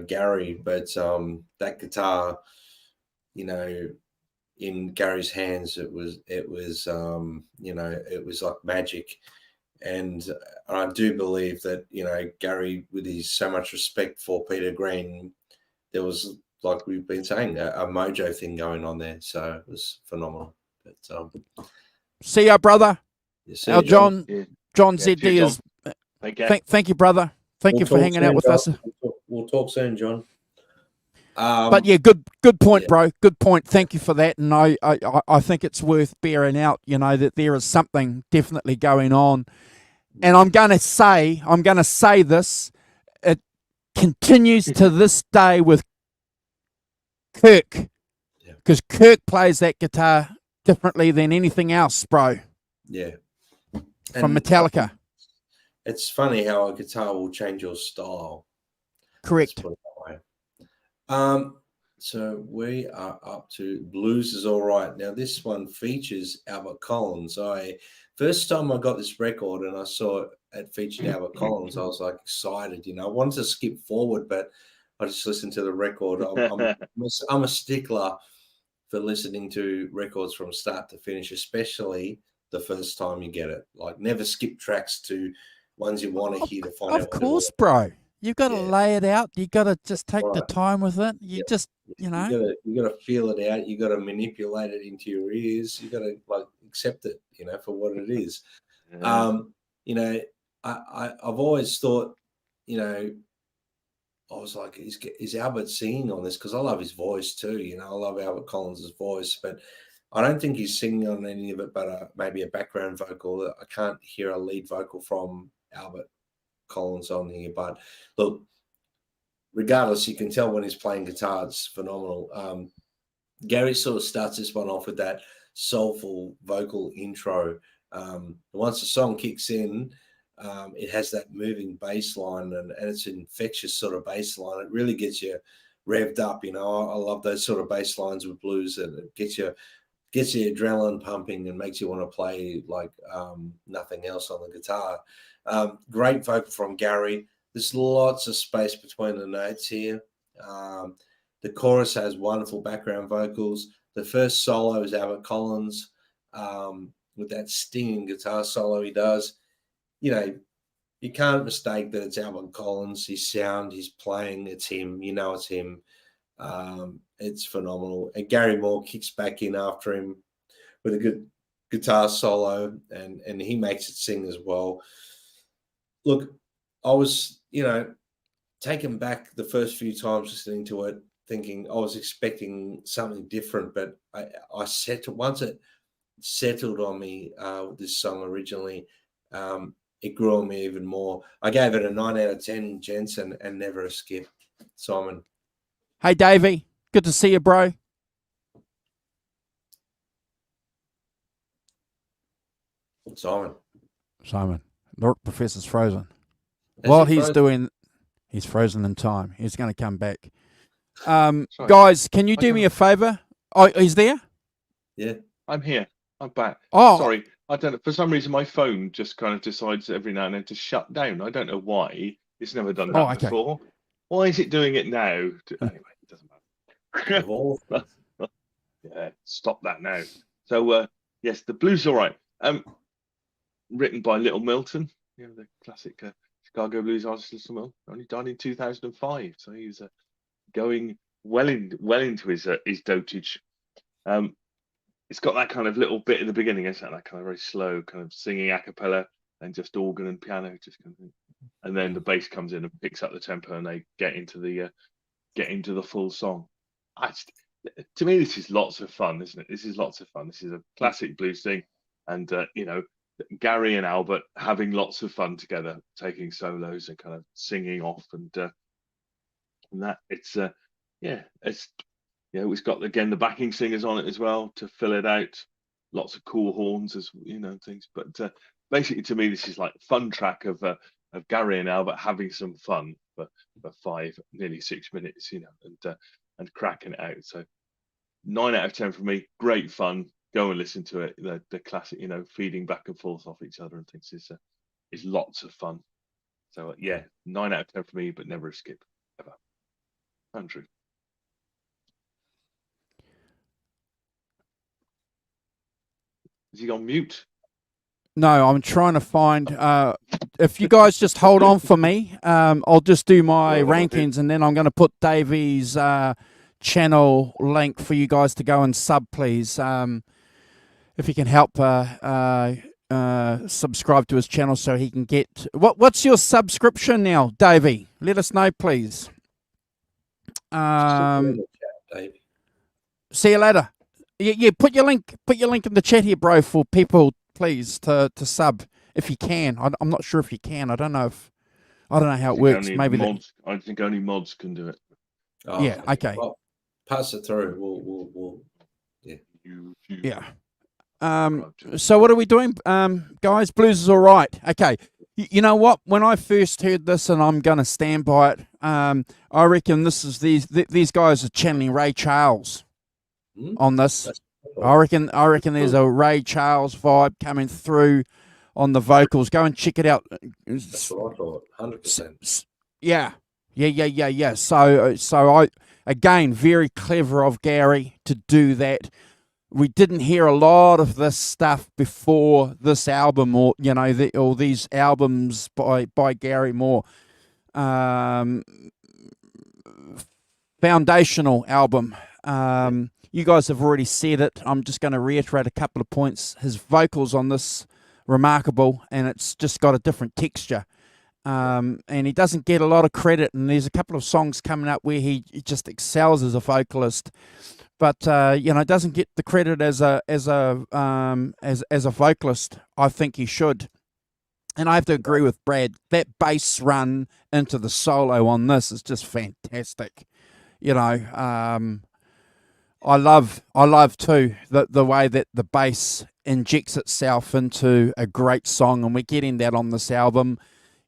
Gary, but that guitar, you know, in Gary's hands, it was it was like magic. And I do believe that, you know, Gary, with his so much respect for Peter Green, there was, like we've been saying, a mojo thing going on there. So it was phenomenal. But see ya, brother. see Our you, John. John ZD cheers, is. Thank you, brother. Thank you for hanging out with us. We'll talk soon, John. But yeah, good point, bro. Good point. Thank you for that. And I think it's worth bearing out, you know, that there is something definitely going on. And I'm gonna say this, it continues to this day with Kirk. Because Kirk plays that guitar differently than anything else, bro. Yeah. From Metallica. It's funny how a guitar will change your style. Correct. So we are up to Blues Is All Right. Now this one features Albert Collins. First time I got this record and I saw it featured Albert Collins, I was like excited. You know, I wanted to skip forward, but I just listened to the record. I'm a stickler for listening to records from start to finish, especially the first time you get it. Like, never skip tracks to ones you want to hear to find out. Of course, bro. You've got to lay it out. You got to just take the time with it. You know, you got to feel it out. You got to manipulate it into your ears. You got to like accept it, you know, for what it is. You know, I've always thought, you know, I was like, is Albert singing on this? Because I love his voice too. You know, I love Albert Collins' voice, but I don't think he's singing on any of it, but maybe a background vocal. I can't hear a lead vocal from Albert Collins on here. But look, regardless, you can tell when he's playing guitar, it's phenomenal. Gary sort of starts this one off with that soulful vocal intro. Once the song kicks in, it has that moving bass line, and it's an infectious sort of bass line. It really gets you revved up. You know, I love those sort of bass lines with blues, and it gets your adrenaline pumping and makes you want to play like nothing else on the guitar. Great vocal from Gary. There's lots of space between the notes here. The chorus has wonderful background vocals. The first solo is Albert Collins with that stinging guitar solo he does. You know, you can't mistake that it's Albert Collins. His sound, his playing, it's him. You know it's him. It's phenomenal. And Gary Moore kicks back in after him with a good guitar solo, and he makes it sing as well. Look, I was, you know, taken back the first few times listening to it, thinking I was expecting something different, but once it settled on me with this song originally, it grew on me even more. I gave it a 9 out of 10, gents, and never a skip. Simon. Hey, Davey. Good to see you, bro. Simon. The Professor's frozen. He's frozen in time. He's going to come back. Guys, can you do me a favor? Oh, he's there? Yeah. I'm here. I'm back. Oh, sorry. I don't know. For some reason, my phone just kind of decides every now and then to shut down. I don't know why. It's never done that before. Why is it doing it now? Anyway, it doesn't matter. Of all things. Yeah, stop that now. So yes, the blues all right. Written by Little Milton, the classic Chicago blues artist. Little Milton only died in 2005, so he was going well into his dotage. It's got that kind of little bit in the beginning, isn't it? That kind of very slow, kind of singing a cappella, and just organ and piano, just kind of, and then the bass comes in and picks up the tempo, and they get into the full song. To me, this is lots of fun, isn't it? This is lots of fun. This is a classic blues thing, and Gary and Albert having lots of fun together, taking solos and kind of singing off, and that it's it's got again the backing singers on it as well to fill it out. Lots of cool horns, as things. But basically, to me, this is like a fun track of Gary and Albert having some fun for nearly 6 minutes, and cracking it out. So 9 out of 10 for me. Great fun. Go and listen to it. The classic, feeding back and forth off each other and things is lots of fun. So 9 out of 10 for me, but never a skip ever. Andrew. Is he on mute? No, I'm trying to find. If you guys just hold on for me, I'll just do my rankings, and then I'm going to put Davey's channel link for you guys to go and sub, please. If you can help subscribe to his channel so he can get. What's your subscription now, Davey? Let us know, please. See you later. Yeah, put your link in the chat here, bro, for people, please, to sub if you can. I'm not sure if you can. I don't know how it works. Maybe mods. I think only mods can do it. Oh, yeah. Okay. Well, pass it through. We'll yeah. So what are we doing, guys? Blues is all right. Okay. You know what? When I first heard this, and I'm going to stand by it, I reckon these guys are channeling Ray Charles on this. I reckon there's a Ray Charles vibe coming through on the vocals. Go and check it out. That's what I thought. 100%. Yeah. So I again, very clever of Gary to do that. We didn't hear a lot of this stuff before this album, or all these albums by Gary Moore. Foundational album. You guys have already said it. I'm just going to reiterate a couple of points. His vocals on this, remarkable, and it's just got a different texture. And he doesn't get a lot of credit, and there's a couple of songs coming up where he just excels as a vocalist, but doesn't get the credit as a vocalist. I think he should. And I have to agree with Brad. That bass run into the solo on this is just fantastic. I love too the way that the bass injects itself into a great song, and we're getting that on this album.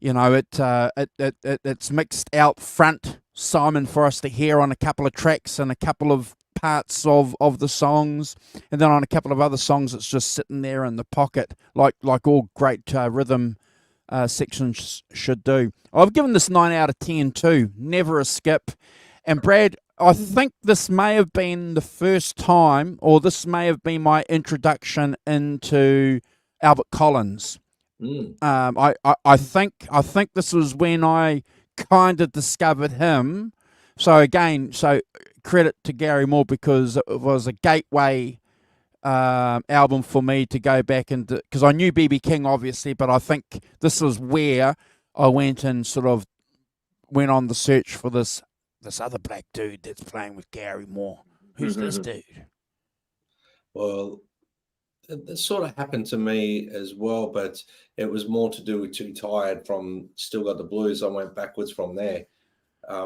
It's mixed out front, Simon, for us to hear on a couple of tracks and a couple of parts of the songs, and then on a couple of other songs it's just sitting there in the pocket, like all great rhythm sections should do. I've given this 9 out of 10 too. Never a skip. And Brad, I think this may have been the first time, or this may have been my introduction into Albert Collins. I think this was when I kind of discovered him. So credit to Gary Moore, because it was a gateway album for me to go back and, because I knew B.B. King obviously, but I think this was where I went and sort of went on the search for this other black dude that's playing with Gary Moore. Who's this dude? Well, that sort of happened to me as well, but it was more to do with Too Tired from Still Got the Blues. I went backwards from there,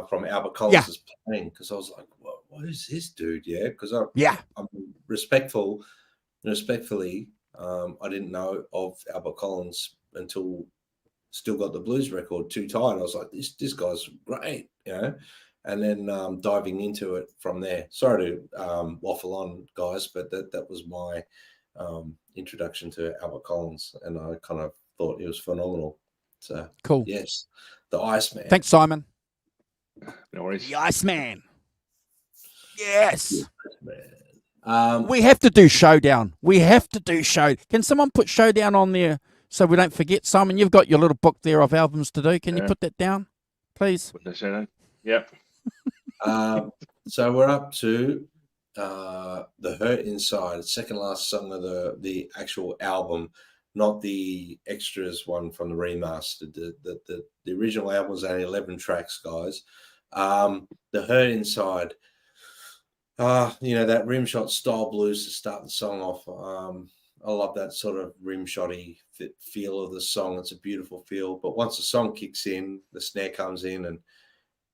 from Albert Collins' playing, because I was like, what is this dude? Yeah, because I'm respectfully, I didn't know of Albert Collins until Still Got the Blues record, Too Tired. I was like, this guy's great, and then diving into it from there. Sorry to waffle on, guys, but that was my introduction to Albert Collins, and I kind of thought he was phenomenal. So Cool. yes, the Iceman. Thanks, Simon. No worries. The Iceman. Yes. Man. We have to do Showdown. We have to do show. Can someone put Showdown on there so we don't forget? Simon, you've got your little book there of albums to do. Can you put that down, please? Put that down. Yep. So we're up to The Hurt Inside, second last song of the actual album, not the extras one from the remastered. The original album was only 11 tracks, guys. The Hurt Inside. That rim shot style blues to start the song off. I love that sort of rim shotty feel of the song. It's a beautiful feel. But once the song kicks in, the snare comes in, and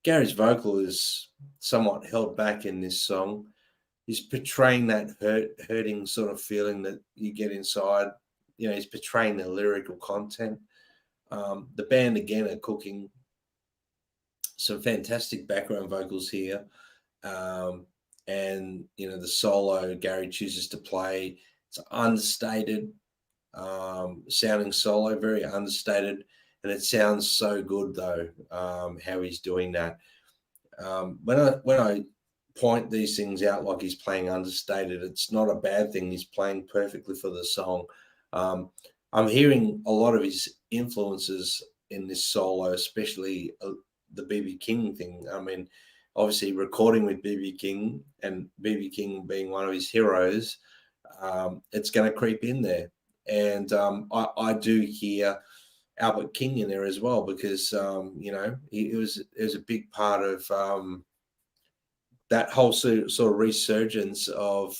Gary's vocal is somewhat held back in this song. He's portraying that hurting sort of feeling that you get inside. He's portraying the lyrical content. The band, again, are cooking some fantastic background vocals here. And the solo Gary chooses to play, it's understated sounding solo, very understated, and it sounds so good though, how he's doing that. When I point these things out like he's playing understated, it's not a bad thing. He's playing perfectly for the song. I'm hearing a lot of his influences in this solo, especially the BB King thing. I mean, obviously recording with BB King and BB King being one of his heroes, it's going to creep in there. And I do hear Albert King in there as well, because, it was a big part of that whole sort of resurgence of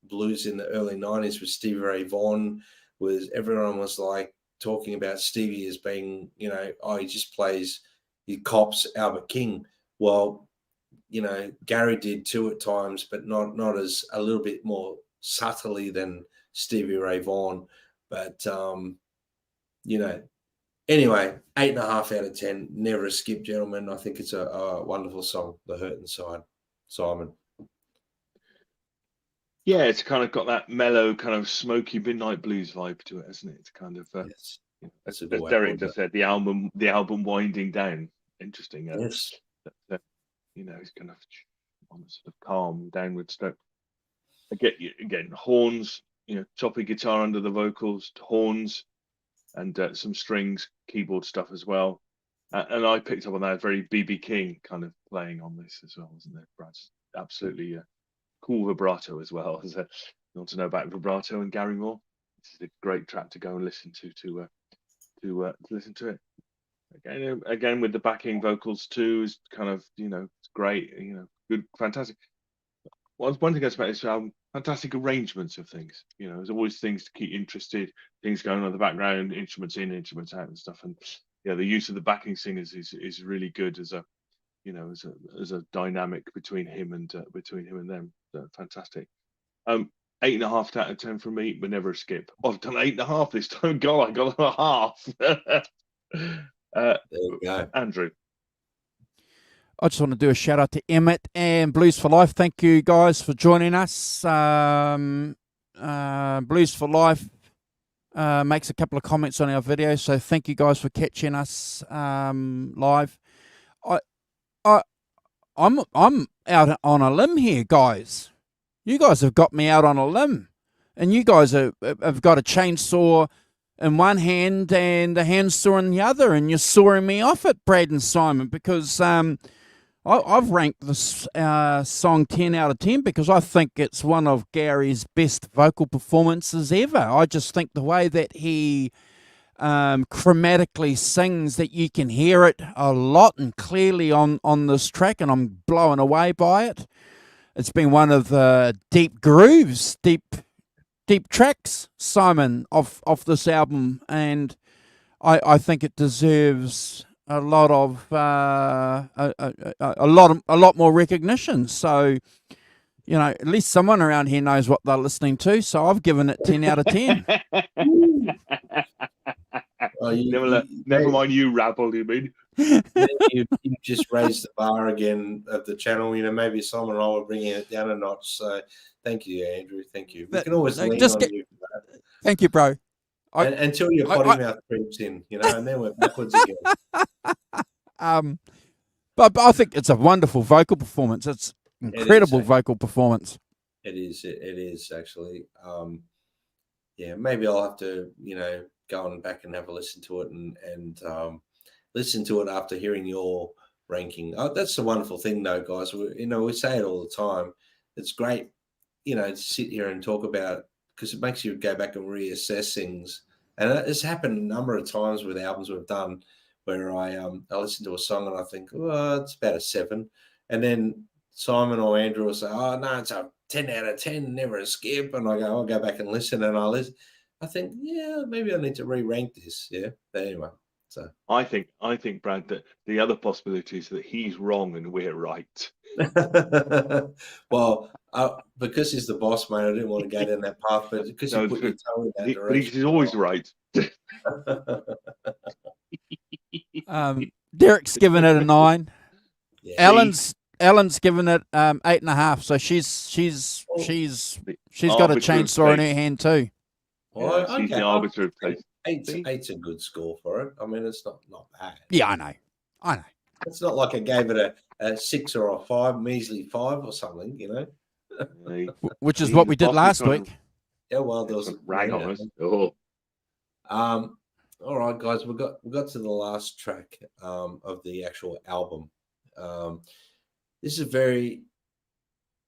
blues in the early 90s with Stevie Ray Vaughan. Everyone was like talking about Stevie as being, he just plays, he cops Albert King. Well, Gary did too at times, but not as a little bit more subtly than Stevie Ray Vaughan. But, anyway, 8.5 out of 10. Never a skip, gentlemen. I think it's a wonderful song, The Hurt Inside. Simon. Yeah, it's kind of got that mellow, kind of smoky midnight blues vibe to it, hasn't it? It's kind of, yes. As Derek just said, the album winding down. Interesting. Yes. It's kind of on a sort of calm downward slope. Again, horns, choppy guitar under the vocals, horns, and some strings, keyboard stuff as well. And I picked up on that very BB King kind of playing on this as well, isn't there, Brad? Absolutely cool vibrato as well. You want to know about vibrato and Gary Moore? This is a great track to go and listen to listen to it. Again with the backing vocals too, is kind of it's great, good, fantastic. Well, one thing about this album, fantastic arrangements of things. There's always things to keep interested, things going on in the background, instruments in, instruments out, and stuff. And the use of the backing singers is really good as a as a dynamic between him and them. Fantastic. 8.5 out of 10 from me, but never a skip. Oh, I've done 8.5 this time. God, I got a half. There you go. Andrew. I just want to do a shout out to Emmett and Blues for Life. Thank you guys for joining us. Blues for Life makes a couple of comments on our video, so thank you guys for catching us live. I'm out on a limb here, guys. You guys have got me out on a limb, and you guys have got a chainsaw in one hand and a handsaw in the other, and you're sawing me off it, Brad and Simon, because I've ranked this song 10 out of 10 because I think it's one of Gary's best vocal performances ever. I just think the way that he chromatically sings, that you can hear it a lot and clearly on this track, and I'm blown away by it. It's been one of the deep grooves, deep tracks, Simon, off this album, and I think it deserves a lot of a lot more recognition. So, at least someone around here knows what they're listening to. So I've given it 10 out of 10. Never mind you, rabble. You mean? You just raised the bar again of the channel. Maybe Simon and I will bring it down a notch. So thank you, Andrew. Thank you. We can always lean on you for that. Thank you, bro. until your potty mouth creeps in, and then we're backwards again. But I think it's a wonderful vocal performance. It's incredible vocal performance. It is actually. Yeah, maybe I'll have to, go on back and have a listen to it and listen to it after hearing your ranking. Oh, that's the wonderful thing, though, guys. We say it all the time. It's great, to sit here and talk about, because it makes you go back and reassess things. And it's happened a number of times with albums we've done where I listen to a song and I think, oh, it's about a 7. And then Simon or Andrew will say, oh, no, it's a 10 out of 10, never a skip. And I'll go back and listen and I think, yeah, maybe I need to re-rank this. Yeah. But anyway. So I think, Brad, that the other possibility is that he's wrong and we're right. Well, because he's the boss, mate, I didn't want to go down that path, but because you put your toe in that direction. He's always right. Derek's given it a 9. Yeah. Ellen's given it 8.5. So she's got a chainsaw in her hand too. Well, yeah, she's the arbiter of taste. 8's a good score for it. I mean, it's not bad. Yeah, I know. It's not like I gave it a 6 or a 5, measly 5 or something, Which is what we did last week. Yeah, well, there was rang on us. Oh. All right, guys, we got to the last track of the actual album. This is a very,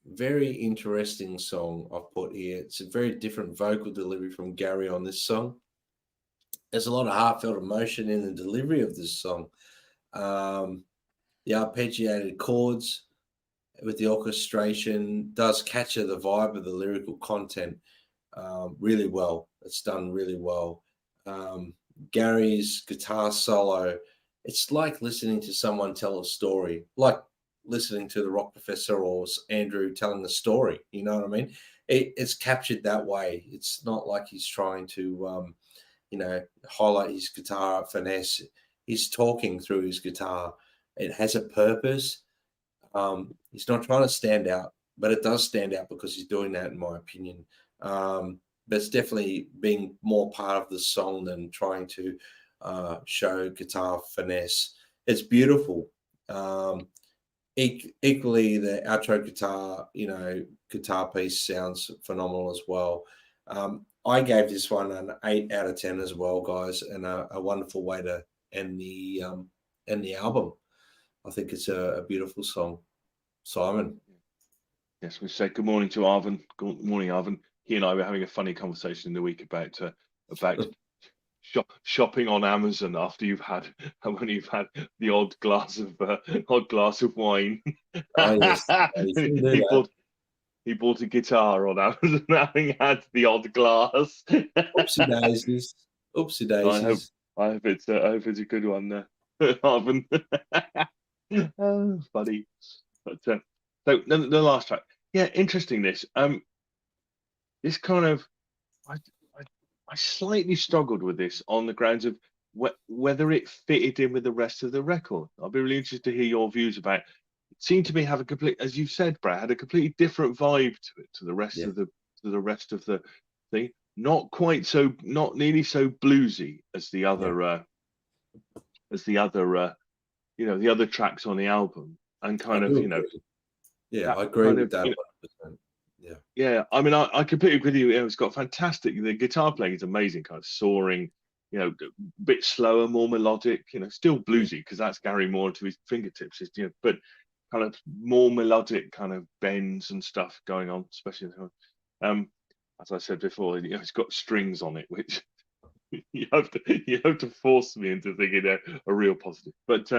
very interesting song I've put here. It's a very different vocal delivery from Gary on this song. There's a lot of heartfelt emotion in the delivery of this song. The arpeggiated chords with the orchestration does capture the vibe of the lyrical content really well. It's done really well. Gary's guitar solo, it's like listening to someone tell a story, like listening to the Rock Professor or Andrew telling a story. You know what I mean? It's captured that way. It's not like he's trying to, highlight his guitar finesse. He's talking through his guitar. It has a purpose. He's not trying to stand out, but it does stand out because he's doing that, in my opinion. But it's definitely being more part of the song than trying to show guitar finesse. It's beautiful. Equally, the outro guitar piece sounds phenomenal as well. I gave this one an 8 out of 10 as well, guys, and a wonderful way to end the album. I think it's a beautiful song. Simon. Yes, we say good morning to Arvin. Good morning, Arvin. He and I were having a funny conversation in the week about shopping on Amazon after when you've had the odd glass of wine. Oh, yes. He bought a guitar on Amazon having had the odd glass. Oopsie daisies. Oopsie daisies. I hope it's a good one, Arvin. Oh, funny. But so the last track, yeah, interesting. This kind of, I slightly struggled with this on the grounds of whether it fitted in with the rest of the record. I'll be really interested to hear your views about it. It seemed to me have a complete, as you said, Brad, had a completely different vibe to it, to the rest of the thing. Not nearly so bluesy as the other the other tracks on the album, and kind of I agree with that. Yeah. I mean, I completely agree with you. It's got fantastic. The guitar playing is amazing, kind of soaring. A bit slower, more melodic. Still bluesy because that's Gary Moore to his fingertips. But kind of more melodic, kind of bends and stuff going on, especially as I said before. It's got strings on it, which you have to force me into thinking a real positive. But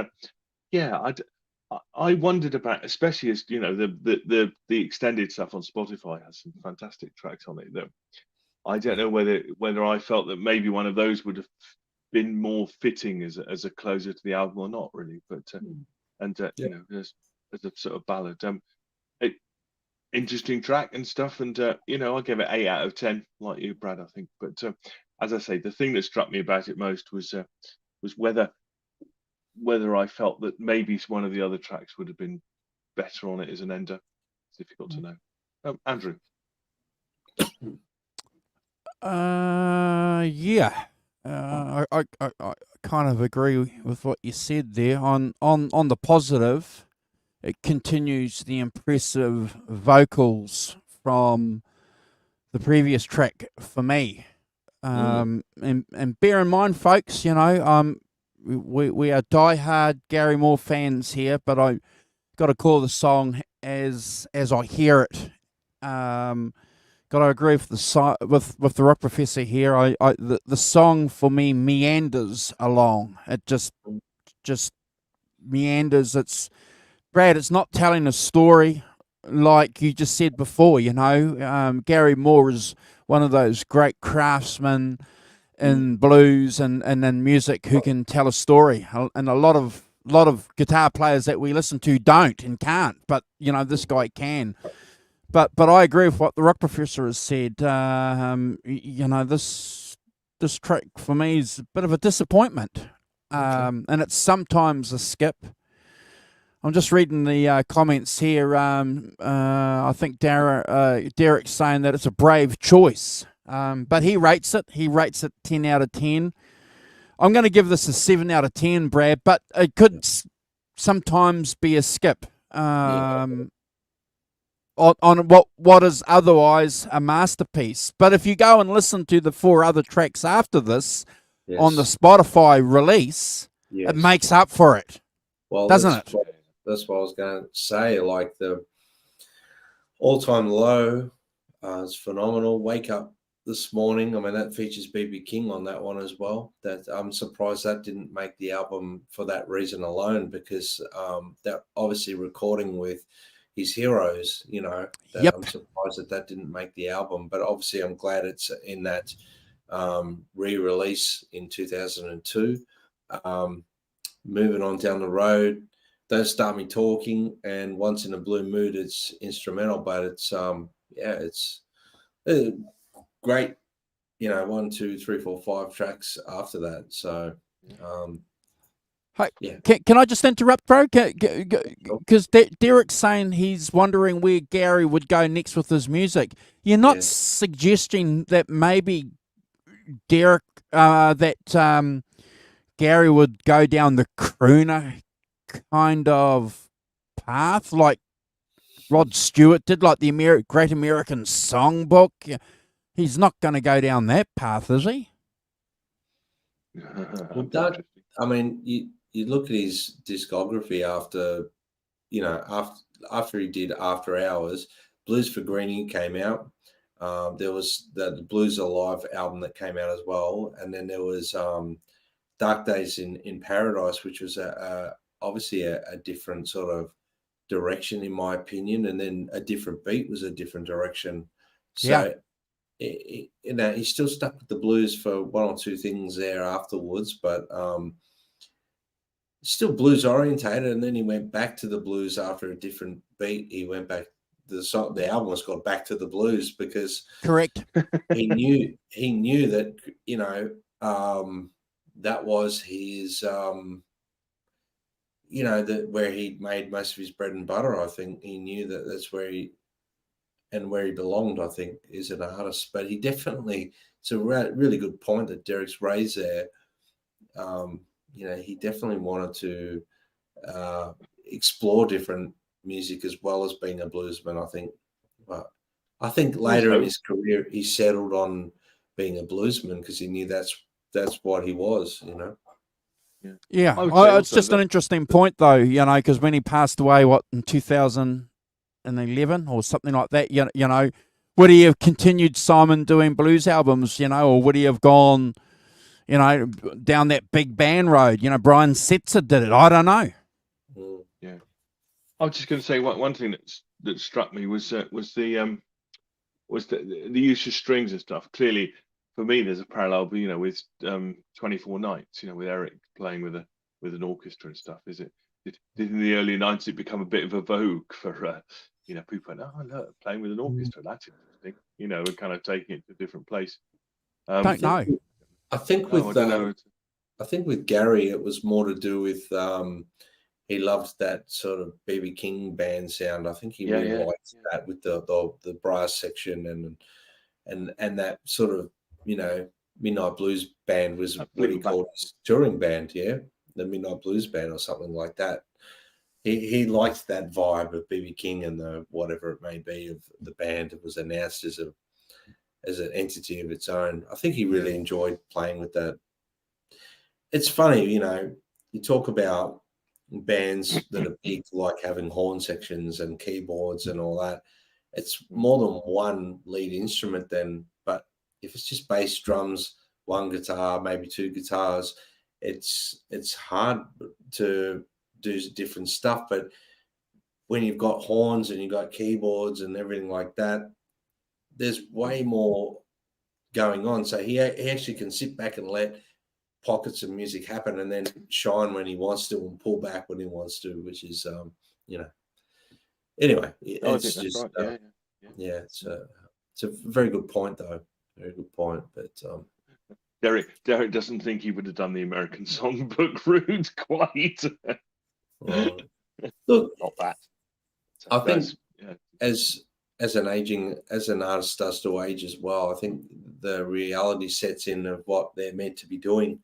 I wondered about, especially as the extended stuff on Spotify has some fantastic tracks on it. That I don't know whether I felt that maybe one of those would have been more fitting as a closer to the album or not, really. But as a sort of ballad, interesting track and stuff. And I gave it 8 out of 10, like you, Brad, I think. But as I say, the thing that struck me about it most was whether I felt that maybe one of the other tracks would have been better on it as an ender. It's difficult to know. Andrew. Yeah. I kind of agree with what you said there. On the positive, it continues the impressive vocals from the previous track for me. And bear in mind, folks, we are diehard Gary Moore fans here, but I got to call the song as I hear it. Got to agree with with the Rock Professor here. The song for me meanders along. It just meanders. It's Brad. It's not telling a story like you just said before. Gary Moore is one of those great craftsmen in blues and in music who can tell a story, and a lot of guitar players that we listen to don't and can't. But this guy can. But I agree with what the Rock Professor has said. This track for me is a bit of a disappointment, and it's sometimes a skip. I'm just reading the comments here. I think Derek's saying that it's a brave choice, but he rates it. He rates it 10 out of 10. I'm going to give this a 7 out of 10, Brad, but it could sometimes be a skip. On what is otherwise a masterpiece. But if you go and listen to the 4 other tracks after this on the Spotify release, it makes up for it, doesn't it? That's what I was going to say. Like the all-time low is phenomenal. Wake Up This Morning, I mean, that features BB King on that one as well. That I'm surprised that didn't make the album for that reason alone, because that obviously recording with his heroes, I'm surprised that didn't make the album, but obviously I'm glad it's in that re-release in 2002. Moving on down the road, Don't Start Me Talking and Once in a Blue Mood, it's instrumental, but it's it's great, 1, 2, 3, 4, 5 tracks after that. So Can I just interrupt, bro? Because Derek's saying he's wondering where Gary would go next with his music. You're not suggesting that maybe Derek, Gary would go down the crooner kind of path like Rod Stewart did, like the Great American Songbook? He's not going to go down that path, is he? I mean, you look at his discography after he did After Hours. Blues for Greenie came out. There was the Blues Alive album that came out as well, and then there was Dark Days in Paradise, which was obviously a different sort of direction, in my opinion, and then A Different Beat was a different direction. So he still stuck with the blues for 1 or 2 things there afterwards, but still blues orientated. And then he went back to the blues after A Different Beat. He went back. The album was called Back to the Blues because correct. he knew that that was his that where he made most of his bread and butter. I think he knew that that's where he belonged, I think, is an artist. But he definitely, it's a really good point that Derek's raised there. He definitely wanted to explore different music as well as being a bluesman, I think. But I think later in his career, he settled on being a bluesman because he knew that's what he was, Yeah. It's just an interesting point, though, because when he passed away, in 2011 or something like that, would he have continued Simon doing blues albums, or would he have gone, down that big band road? Brian Setzer did it. I don't know. Yeah. I was just going to say one thing that struck me was the use of strings and stuff. Clearly, for me, there's a parallel, with 24 Nights, with Eric playing with an orchestra and stuff. Did in the early 90s it become a bit of a vogue for people? Oh, look, playing with an orchestra, that's interesting. And kind of taking it to a different place. Don't know. I think with Gary, it was more to do with he loved that sort of BB King band sound. I think he really liked that with the brass section and that sort of Midnight Blues Band was what he Fleetwood Mac. called his touring band, yeah, the Midnight Blues Band or something like that. He liked that vibe of BB King and the whatever it may be of the band. It was announced as an entity of its own. I think he really enjoyed playing with that. It's funny, you talk about bands that are big, like having horn sections and keyboards and all that. It's more than one lead instrument then, but if it's just bass, drums, one guitar, maybe two guitars, it's hard to do different stuff. But when you've got horns and you've got keyboards and everything like that, there's way more going on. So he actually can sit back and let pockets of music happen and then shine when he wants to and pull back when he wants to, which is, anyway, it's just, right. Yeah, it's a very good point, though. Very good point. But Derek doesn't think he would have done the American songbook route quite. Look, not that. I think as an artist starts to age as well, I think the reality sets in of what they're meant to be doing,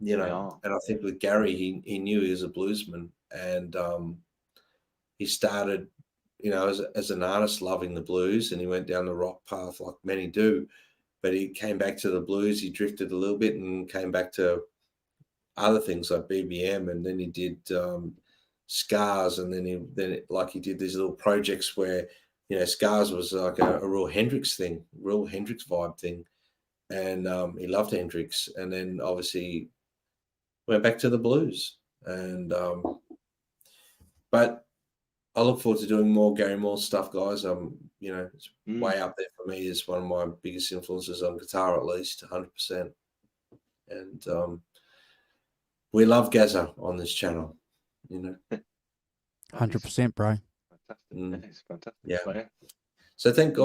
And I think with Gary, he knew he was a bluesman, and he started, as an artist loving the blues, and he went down the rock path like many do, but he came back to the blues. He drifted a little bit and came back to other things like BBM, and then he did Scars, and then he did these little projects where Scars was like a real Hendrix vibe thing, and he loved Hendrix, and then obviously went back to the blues, and but I look forward to doing more Gary Moore stuff, guys. It's way up there for me. It's one of my biggest influences on guitar, at least 100%. And we love Gazza on this channel, 100%, bro. Fantastic. It's fantastic. Yeah. So thank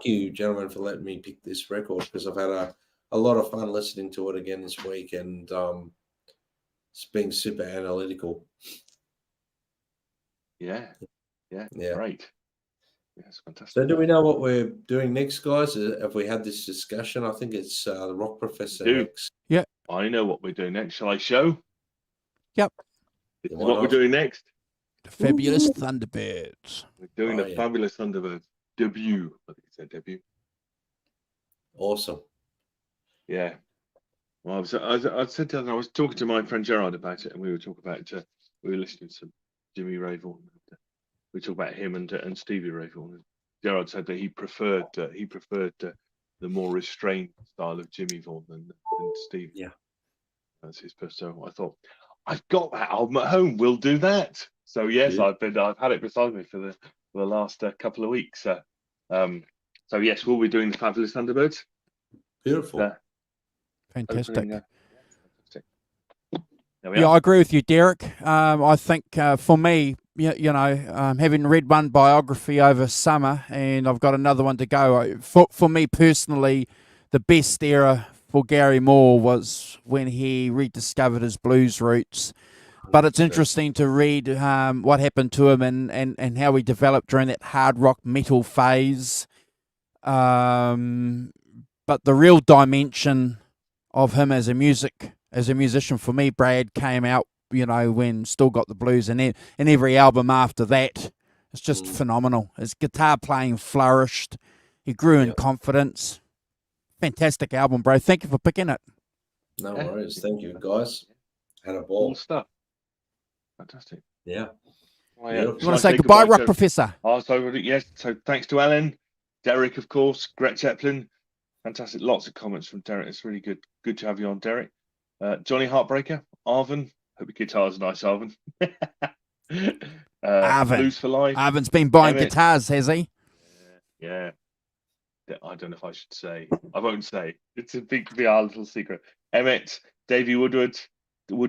you, gentlemen, for letting me pick this record, because I've had a lot of fun listening to it again this week, and it's been super analytical. Yeah. Great. Yes, fantastic. So do we know what we're doing next, guys? Have we had this discussion? I think it's the Rock Professor next. Yeah. I know what we're doing next. Shall I show? Yep. This is what we're doing next. The Fabulous Thunderbirds. We're doing the Fabulous Thunderbirds debut. I think it's their debut. Awesome. Yeah. Well, I was talking to my friend Gerard about it, and we were talking about we were listening to some Jimmy Rayvaughan. We talked about him and Stevie Rayvaughan. Gerard said that he preferred the more restrained style of Jimmy Vaughan than Stevie. Yeah, that's his personal. I thought, I've got that album at home. We'll do that. So yes, I've had it beside me for the last couple of weeks. So yes, we'll be doing the Fabulous Thunderbirds. Beautiful. Fantastic. Yeah, I agree with you, Derek. I think for me, having read one biography over summer, and I've got another one to go. For me personally, the best era for Gary Moore was when he rediscovered his blues roots. But it's interesting to read what happened to him and how he developed during that hard rock metal phase. But the real dimension of him as a musician for me, Brad, came out, when Still Got the Blues, and every album after that, it's just phenomenal. His guitar playing flourished. He grew in confidence. Fantastic album, bro. Thank you for picking it. No worries. Thank you, guys. Had a ball. Cool stuff. Fantastic. Yeah. Oh, yeah. You want to say goodbye, Rock Professor? Yes. So thanks to Alan, Derek, of course, Gret Zeppelin. Fantastic. Lots of comments from Derek. It's really good. Good to have you on, Derek. Johnny Heartbreaker, Arvin. Hope your guitar's nice, Arvin. Arvin. Blues for Life. Arvin's been buying guitars, has he? Yeah. I don't know if I should say. I won't say. It's a be our little secret. Emmett, Davey Woodford. Why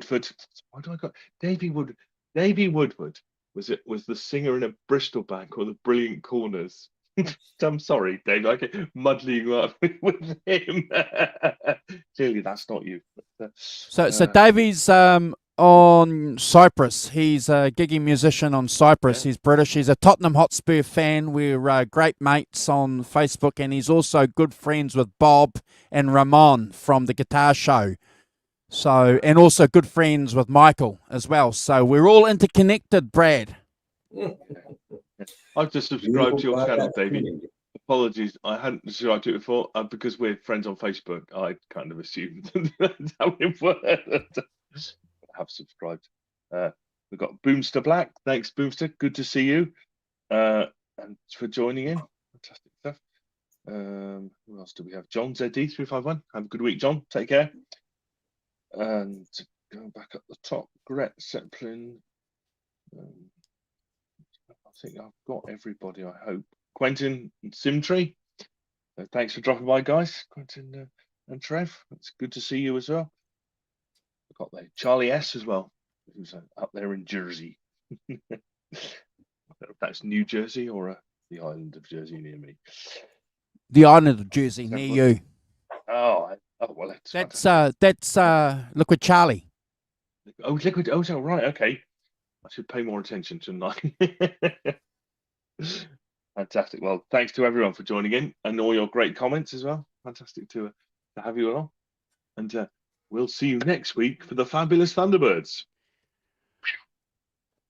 do I got Davey Woodford? Davey Woodford was the singer in a Bristol band called the Brilliant Corners. I'm sorry, Dave. I get muddling up with him. Clearly, that's not you. So Davey's on Cyprus. He's a gigging musician on Cyprus. He's British. He's a Tottenham Hotspur fan. We're great mates on Facebook, and he's also good friends with Bob and Ramon from the Guitar Show. So, and also good friends with Michael as well. So we're all interconnected, Brad. I've just subscribed to your channel, Davey. Apologies, I hadn't subscribed to it before because we're friends on Facebook. I kind of assumed that's how it worked. I have subscribed. We've got Boomster Black. Thanks, Boomster. Good to see you. And for joining in. Fantastic stuff. Who else do we have? John ZD351. Have a good week, John. Take care. And going back up the top, Gret Zeppelin. I think I've got everybody, I hope. Quentin and Simtree. Thanks for dropping by, guys. Quentin and Trev. It's good to see you as well. I've got there Charlie S as well, who's up there in Jersey. I don't know if that's New Jersey or the island of Jersey near me. The island of Jersey near you. Oh well, That's Liquid Charlie. Oh, Liquid. Oh, right. Okay. I should pay more attention tonight. Fantastic. Well, thanks to everyone for joining in and all your great comments as well. Fantastic to have you along. And we'll see you next week for the Fabulous Thunderbirds.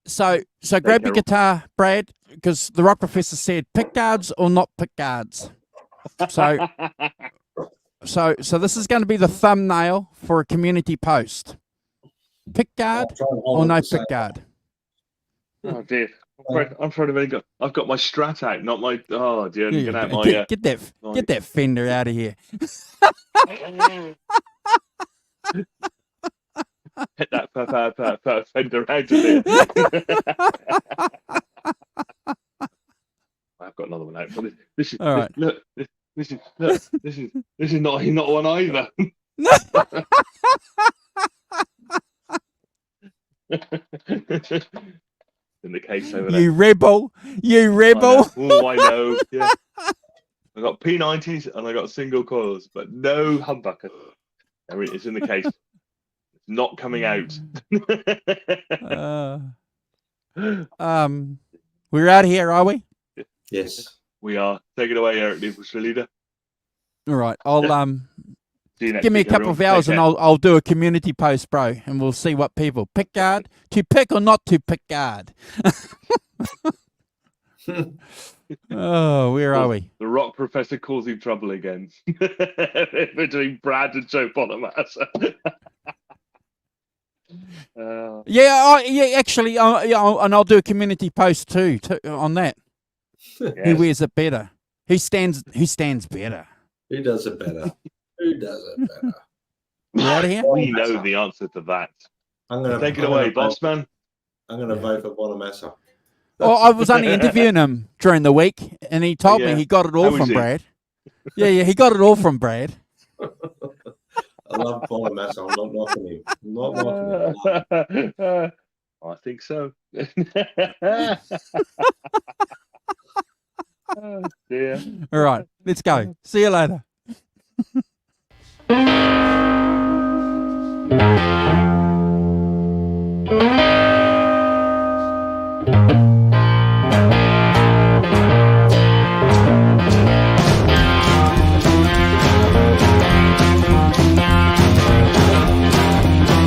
So grab your guitar, Brad, because the rock professor said pick guards or not pick guards. So this is going to be the thumbnail for a community post. Pick guard or no pick guard. Oh dear. I'm trying to go. I've got my Strat out, not my. Oh dear. Get that Fender out of here. Hit that Fender out of here. I've got another one out. But this is all right. Look, this is not one either. In the case over there. You rebel. Oh, I know. Yeah. I got P90s and I got single coils, but no humbucker. There it is in the case. It's not coming out. We're out of here, are we? Yes. We are. Take it away, Eric Nichols, leader. All right. I'll See you next give me a week, couple of everyone. hours and I'll do a community post, bro, and we'll see what people pick guard, to pick or not to pick guard. Oh, where are we? The rock professor causing trouble again between Brad and Joe Bonamassa. Actually, and I'll do a community post too on that. Yes. Who wears it better? Who stands better? Who does it better? Who does it better? You out of here? We know the answer to that. Take it away, boss man. I'm going to vote for Bonamassa. Oh, I was only interviewing him during the week, and he told me he got it all from Brad. Yeah, he got it all from Brad. I love Bonamassa. I'm not knocking him. I'm not knocking him. I think so. Oh, dear. All right, let's go. See you later.